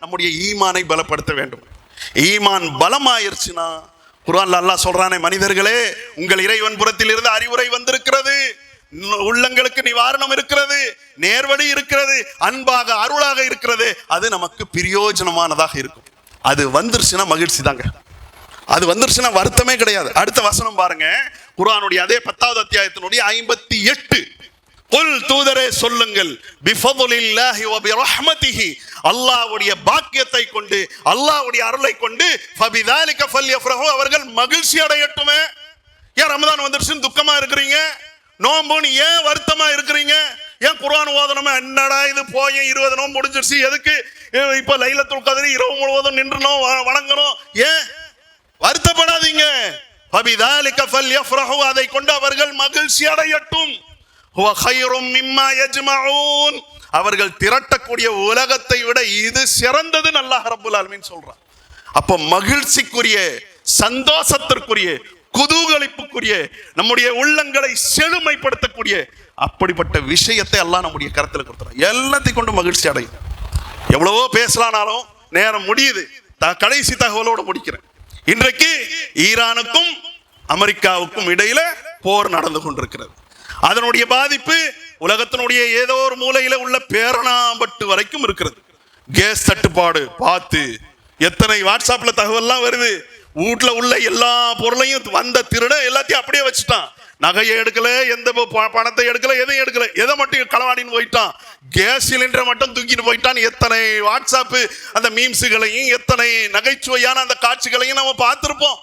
நம்முடைய ஈமானை பலப்படுத்த வேண்டும். ஈமான் பலமாயிருச்சுன்னா, குர்ஆன்ல அல்லாஹ் சொல்றானே, மனிதர்களே உங்கள் இறைவன் புறத்தில் இருந்து அறிவுரை வந்திருக்கிறது, உள்ளங்களுக்கு நிவாரணம் இருக்கிறது, நேர்வழி இருக்கிறது, அன்பாக அருளாக இருக்கிறது. அது நமக்கு பிரயோஜனமானதாக இருக்கும். அது வந்துருச்சுன்னா மகிழ்ச்சி தாங்க. அது வந்துருச்சுன்னா வருத்தமே கிடையாது. அடுத்த வசனம் பாருங்க, குர்ஆனுடைய அதே 10வது அத்தியாயத்தினுடைய 58. குல், தூதரே சொல்லுங்கள், பிஃபதுலில்லாஹி வ பிரஹ்மதிஹி, அல்லாஹ்வுடைய பாக்கியத்தை கொண்டு, அல்லாஹ்வுடைய அருளை கொண்டு, ஃபபிதாலிக ஃபல்யஃப்ரஹு, அவர்கள் மகிழ்ச்சி அடையட்டுமே. ஏன் ரமதான் வந்துருச்சுன்னு துக்கமா இருக்கிறீங்க? நோம்புன்னு ஏன் வருத்தமா இருக்கிறீங்க? ஏன் குர்ஆன் ஓதணுமே, என்னடா இது போய் 20 நோம்பு முடிஞ்சிருச்சு, எதுக்கு இப்ப லைலத்துல் கத்ர் இரவு முழுவதும் நின்று வணங்கணும்? ஏன் வருத்தப்படாதீங்க. ஃபபிதாலிக ஃபல்யஃப்ரஹு, அதை கொண்டு அவர்கள் மகிழ்ச்சி அடையட்டும். ஹுவ கைரும் மிம்மா யஜ்மஊன், அவர்கள் திரட்டக்கூடிய உலகத்தை விட இது சிறந்தது அல்லாஹ் ரப்பல் ஆலமீன் சொல்றான். அப்ப மகிழ்ச்சிக்குரிய, சந்தோஷத்திற்குரிய, குதூகலிப்புக்குரிய, நம்முடைய உள்ளங்களை செழுமைப்படுத்தக்கூடிய அப்படிப்பட்ட விஷயத்தை அல்லாஹ் நம்முடைய கருத்துல கொடுத்துறான். எல்லாத்தையும் கொண்டு மகிழ்ச்சி அடையும். எவ்வளவோ பேசலானாலும் நேரம் முடியுது. கடைசி தகவலோடு முடிக்கிறேன். இன்றைக்கு ஈரானுக்கும் அமெரிக்காவுக்கும் இடையில போர் நடந்து கொண்டிருக்கிறது. அதனுடைய பாதிப்பு உலகத்தினுடைய ஏதோ ஒரு மூலையில உள்ள பேரணாம்பட்டு வரைக்கும் இருக்கிறது. கேஸ் தட்டுப்பாடு பார்த்து எத்தனை வாட்ஸ்அப்ல தகவல்லாம் வருது. வீட்டுல உள்ள எல்லா பொருளையும் வந்த திருட எல்லாத்தையும் அப்படியே வச்சுட்டான். நகையை எடுக்கல, எந்த பணத்தை எடுக்கல, எதையும் எடுக்கல, எதை மட்டும் களவாடின்னு போயிட்டான். கேஸ் சிலிண்டரை மட்டும் தூக்கிட்டு போயிட்டான். எத்தனை வாட்ஸ்அப் அந்த மீம்ஸுகளையும் எத்தனை நகைச்சுவையான அந்த காட்சிகளையும் நம்ம பார்த்திருப்போம்.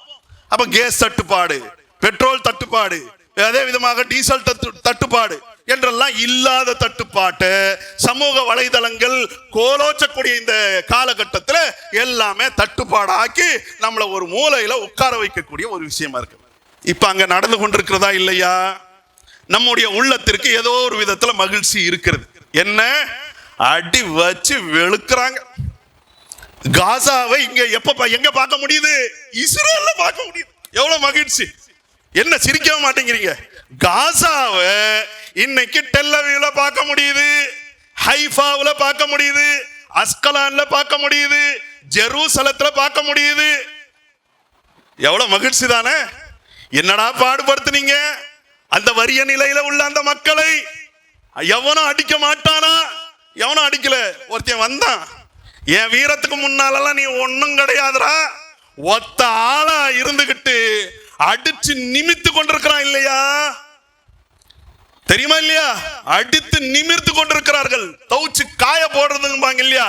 அப்ப கேஸ் தட்டுப்பாடு, பெட்ரோல் தட்டுப்பாடு, அதே விதமாக டீசல் தட்டுப்பாடு என்றெல்லாம் இல்லாத தட்டுப்பாட்டு சமூக வலைதளங்கள் கோலோச்சக்கூடிய இந்த காலகட்டத்தில் எல்லாமே தட்டுப்பாடாக்கி நம்மளை ஒரு மூலையில உட்கார வைக்கக்கூடிய ஒரு விஷயமா இருக்கு. இப்ப அங்க நடந்து கொண்டிருக்கிறதா இல்லையா? நம்முடைய உள்ளத்திற்கு ஏதோ ஒரு விதத்துல மகிழ்ச்சி இருக்கிறது. என்ன? அடி வச்சு வெளுக்கிறாங்க. காசாவை இங்க எங்க பார்க்க முடியுது? இஸ்ரேல்ல பார்க்க முடியுது. எவ்வளவு மகிழ்ச்சி! என்ன சிரிக்கவே மாட்டேங்கிறீங்க? காசாவை இன்னைக்கு டெல் அவீவ்ல பார்க்க முடியுது, ஹைஃபாவுல பார்க்க முடியுது, அஸ்கலான்ல பார்க்க முடியுது, ஜெருசலத்துல பார்க்க முடியுது. எவ்வளவு மகிழ்ச்சி தானே! என்னடா பாடுபடுத்துனீங்க அந்த வறிய நிலையில உள்ள அந்த மக்களை. எவனும் அடிக்க மாட்டானா? எவனும் அடிக்கல. ஒருத்தன் வந்தான், என் வீரத்துக்கு முன்னாலெல்லாம் நீ ஒன்னும் கிடையாதுடா, ஒத்த ஆளா இருந்துகிட்டு அடிச்சு நிமித்து கொண்டிருக்கிறான் இல்லையா? தெரியுமா இல்லையா? அடித்து நிமிர்த்து கொண்டிருக்கிறார்கள். தோச்சு காய போடுறதுங்க இல்லையா?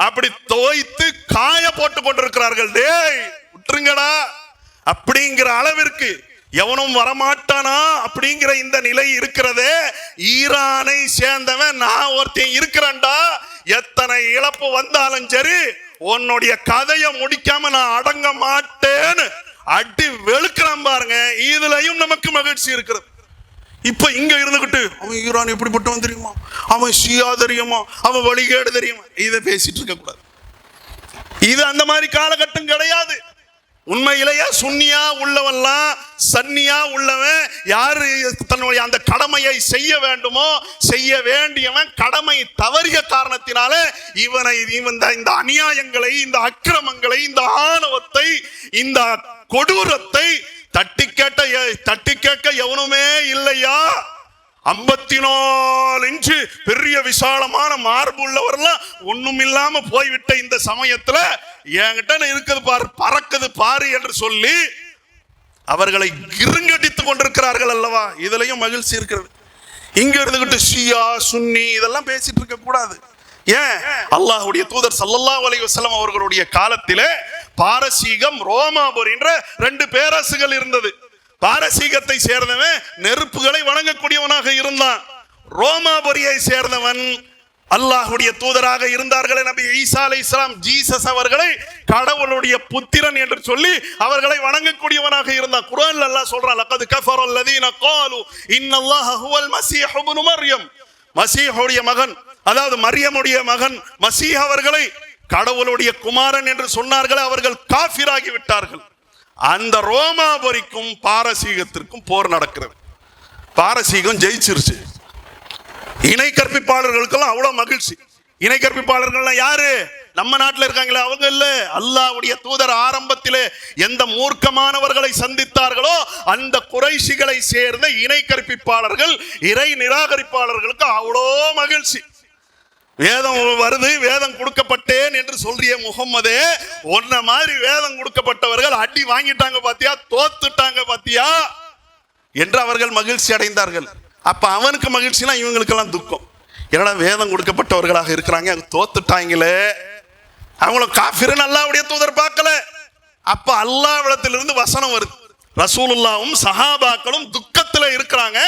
அப்படி தோய்த்து காய போட்டு கொண்டிருக்கிறார்கள். டேய் விட்டுருங்கடா அப்படிங்கிற அளவிற்கு எவனும் வரமாட்டானா அப்படிங்கிற இந்த நிலை இருக்கிறதே. ஈரானை சேர்ந்தவன் நான் ஒருத்தன் இருக்கிறேன்டா, எத்தனை இழப்பு வந்தாலும் சரி உன்னுடைய கதையை முடிக்காம நான் அடங்க மாட்டேன்னு அடி வெளுக்கிறான் பாருங்க. இதுலயும் நமக்கு மகிழ்ச்சி இருக்கிறது. இப்ப இங்க இருந்துகிட்டு அவன் ஈரான் எப்படிப்பட்டவன் தெரியுமா, அவன் ஷியா தெரியுமா, அவன் வழிகேடு தெரியுமா, இதை பேசிட்டு இருக்க கூடாது. இது அந்த மாதிரி காலகட்டம் கிடையாது. உண்மையிலேயே சுன்னியா உள்ளவன்லாம், சன்னியா உள்ளவன் யாரு தன்னுடைய அந்த கடமையை செய்ய வேண்டுமோ செய்ய வேண்டியவன் கடமை தவறிய காரணத்தினால இந்த அநியாயங்களை, இந்த அக்கிரமங்களை, இந்த ஆணவத்தை, இந்த கொடூரத்தை தட்டி கேட்க எவனுமே இல்லையா? 54 இன்ச்சு பெரிய விசாலமான மார்பு உள்ளவர்லாம் ஒண்ணும் இல்லாம போய்விட்ட இந்த சமயத்துல என்கிட்ட இருக்குது பாரு, பறக்குது பாரு என்று சொல்லி அவர்களை கிருங்கடித்துக் கொண்டிருக்கிறார்கள் அல்லவா? இதுலயும் மகிழ்ச்சி இருக்கிறது. இங்க இருந்துகிட்டு ஷியா சுன்னி இதெல்லாம் பேசிட்டு இருக்க கூடாது. ஏன்? அல்லாஹ்வுடைய தூதர் ஸல்லல்லாஹு அலைஹி வஸல்லம் அவர்களுடைய காலத்திலே பாரசீகம், ரோமாபுரி என்ற 2 பேரரசுகள் இருந்தது. பாரசீகத்தை சேர்ந்தவன் நெருப்புகளை வணங்கக்கூடியவனாக இருந்தான். ரோமாபுரியை சேர்ந்தவன் அல்லாஹ்வுடைய தூதராக இருந்தார்களே நபி ஈசா அலைஹிஸ்ஸலாம், ஜீசஸ் அவர்களை கடவுளுடைய புத்திரன் என்று சொல்லி அவர்களை வணங்கக்கூடியவனாக இருந்தான். குர்ஆன்ல அல்லாஹ் சொல்றான், லக்கத் கஃபரல் லதீன காலு இன்னல்லாஹ ஹுவல் மஸீஹ் இப்னு மர்யம். மஸீஹுடைய மகன், அதாவது மரியமுடைய மகன் மஸீஹ் அவர்களை கடவுளுடைய குமாரன் என்று சொன்னார்களே, அவர்கள் காஃபிராகி விட்டார்கள். அந்த ரோமாபுரிக்கும் பாரசீகத்திற்கும் போர் நடக்கிறது. பாரசீகம் ஜெயிச்சிருச்சு. இணை கற்பிப்பாளர்களுக்கெல்லாம் அவ்வளவு மகிழ்ச்சி. இணை கற்பிப்பாளர்கள்லாம் யாரு? நம்ம நாட்டில் இருக்காங்களே அவங்க இல்ல. அல்லாஹ்வுடைய தூதர் ஆரம்பத்திலே எந்த மூர்க்கமானவர்களை சந்தித்தார்களோ அந்த குறைஷிகளை சேர்ந்த இணை கற்பிப்பாளர்கள், இறை நிராகரிப்பாளர்களுக்கு அவ்வளோ மகிழ்ச்சி. வேதம் வருது, வேதம் கொடுக்கப்பட்டேன் என்று சொல்றிய முகம்மதே, ஒன்ன மாதிரி வேதம் கொடுக்கப்பட்டவர்கள் அடி வாங்கிட்டாங்க பாத்தியா, தோத்துட்டாங்க பாத்தியா என்று அவர்கள் மகிழ்ச்சி அடைந்தார்கள். அப்ப அவனுக்கு மகிழ்ச்சினா இவங்களுக்கெல்லாம் துக்கம். என்னடா வேதம் கொடுக்கப்பட்டவர்களாக இருக்கிறாங்க, தோத்துட்டாங்களே, அவங்கள காஃபிர்னு அல்லாஹ்வுடைய தூதர் பார்க்கல. அப்ப அல்லாஹ்விடத்திலிருந்து வசனம் வருது. ரசூலுல்லாஹும் சஹாபாக்களும் துக்கத்துல இருக்கிறாங்க.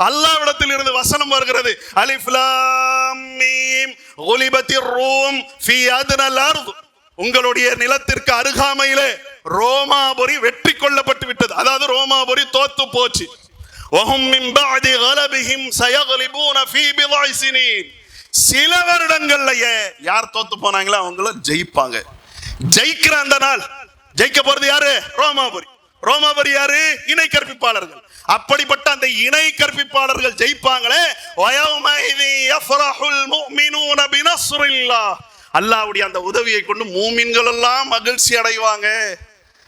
அல்லாஹ்விடத்திலிருந்து வசனம் வருகிறது. அலிஃப் லாம் மீம் குலிபத்திர் ரூம் ஃபீ அத்னல் அர்த். உங்களுடைய நிலத்திற்கு அருகாமையிலே ரோமாபுரி வெற்றி கொள்ளப்பட்டு விட்டது. அதாவது ரோமாபுரி தோத்து போச்சு. وهم من بعد غلبهم سيغلبون في بضع سنين. சில வருடங்கள்லயே யார் தோத்து போனாங்களோ அவங்கள ஜெயிப்பாங்க. ஜெயிக்கிற அந்த நாள், ஜெயிக்க போறது யாரு? ரோமாபுரி. ரோமாபுரி யாரு? இணை கற்பிப்பாளர்கள். அப்படிப்பட்ட அந்த இணை கற்பிப்பாளர்கள் ஜெயிப்பாங்களே, வயௌமைதி யஃப்ரஹுல் முஃமினூன பினஸ்ரில்லாஹ். அல்லாஹ்வுடைய அந்த உதவியை கொண்டு மூமின்கள் எல்லாம் மகிழ்ச்சி அடைவாங்க.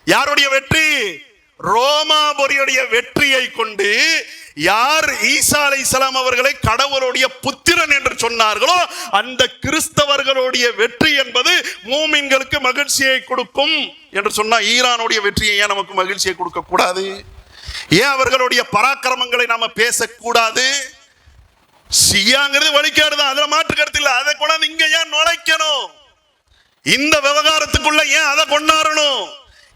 யாருடைய வெற்றி? ரோமாபுரியுடைய வெற்றியை கொண்டு யார் ஈசா அலைஹிஸ்ஸலாம் அவர்களை கடவுளுடைய புத்திரன் என்று சொன்னார்களோ அந்த கிறிஸ்தவர்களுடைய வெற்றி என்பது மூமின்களுக்கு மகிழ்ச்சியை கொடுக்கும் என்று சொன்னா, ஈரானுடைய வெற்றியை ஏன் நமக்கு மகிழ்ச்சியை கொடுக்க கூடாது? ஏன் அவர்களுடைய பராக்கிரமங்களை நாம பேசக்கூடாது? சியாங்கிறது வழிகாடுதான், அதுல மாற்று கருத்து இல்லை. அதை கொண்டாந்து இங்க ஏன் நுழைக்கணும்? இந்த விவகாரத்துக்குள்ள ஏன் அதை கொண்டாடணும்?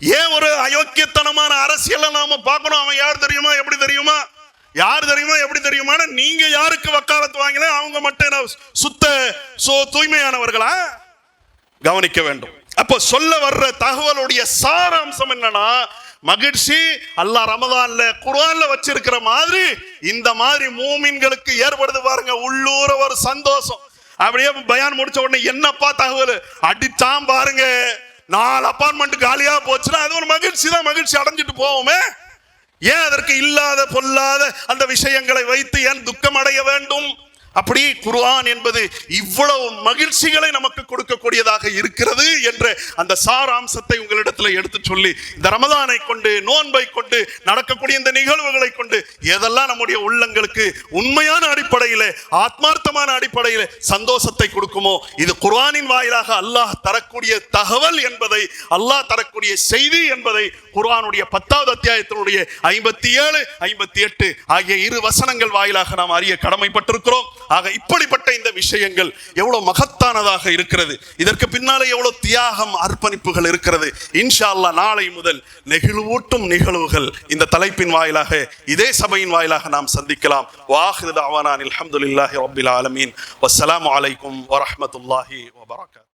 ஏன் ஒரு அயோக்கியத்தனமான அரசியலை நாம பார்க்கணும்? அவன் யார் தெரியுமா, எப்படி தெரியுமா, யார் தெரியுமா, எப்படி தெரியுமா? நீங்க யாருக்கு வக்காலத்து வாங்கல? அவங்க மட்டும் சுத்த தூய்மையானவர்களா? கவனிக்க வேண்டும். அப்போ சொல்ல வர்ற தகவலுடைய சாராம்சம் என்னன்னா, மகிழ்ச்சி அல்லாஹ் ரமதான்ல குர்ஆன்ல வச்சிருக்கிற மாதிரி இந்த மாதிரி மூமின்களுக்கு ஏற்படுது பாருங்க, உள்ளூர ஒரு சந்தோஷம். அப்படியே பயான் முடிச்ச உடனே என்னப்பா தகவல் அடிச்சாம் பாருங்க, 4 அப்பார்ட்மெண்ட் காலியா போச்சுன்னா அது ஒரு மகிழ்ச்சி தான், மகிழ்ச்சி அடைஞ்சிட்டு போவோமே. ஏன் அதற்கு இல்லாத பொல்லாத அந்த விஷயங்களை வைத்து ஏன் துக்கம் அடைய வேண்டும்? அப்படி குர்ஆன் என்பது இவ்வளவு மகிழ்ச்சிகளை நமக்கு கொடுக்கக்கூடியதாக இருக்கிறது என்ற அந்த சாராம்சத்தை உங்களிடத்தில் எடுத்து சொல்லி, இந்த ரமதானை கொண்டு, நோன்பை கொண்டு, நடக்கக்கூடிய இந்த நிகழ்வுகளை கொண்டு எதெல்லாம் நம்முடைய உள்ளங்களுக்கு உண்மையான அடிப்படையிலே, ஆத்மார்த்தமான அடிப்படையிலே சந்தோஷத்தை கொடுக்குமோ, இது குர்ஆனின் வாயிலாக அல்லாஹ் தரக்கூடிய தகவல் என்பதை, அல்லாஹ் தரக்கூடிய செய்தி என்பதை குர்ஆனுடைய 10வது அத்தியாயத்தினுடைய 57, 58 ஆகிய 2 வசனங்கள் வாயிலாக நாம் அறிய கடமைப்பட்டிருக்கிறோம். ஆக இப்படிப்பட்ட இந்த விஷயங்கள் எவ்வளவு மகத்தானதாக இருக்கிறது, இதற்கு பின்னாலே எவ்வளவு தியாகம், அர்ப்பணிப்புகள் இருக்கிறது. இன்ஷா அல்லாஹ் நாளை முதல் நெகிழ்வூட்டும் நிகழ்வுகள் இந்த தலைப்பின் வாயிலாக, இதே சபையின் வாயிலாக நாம் சந்திக்கலாம். வாஹிரு தஅவானா அல்ஹம்துலில்லாஹி ரப்பில் ஆலமீன். வஸ்ஸலாமு அலைக்கும் வரஹ்மத்துல்லாஹி வபரகாத்துஹு.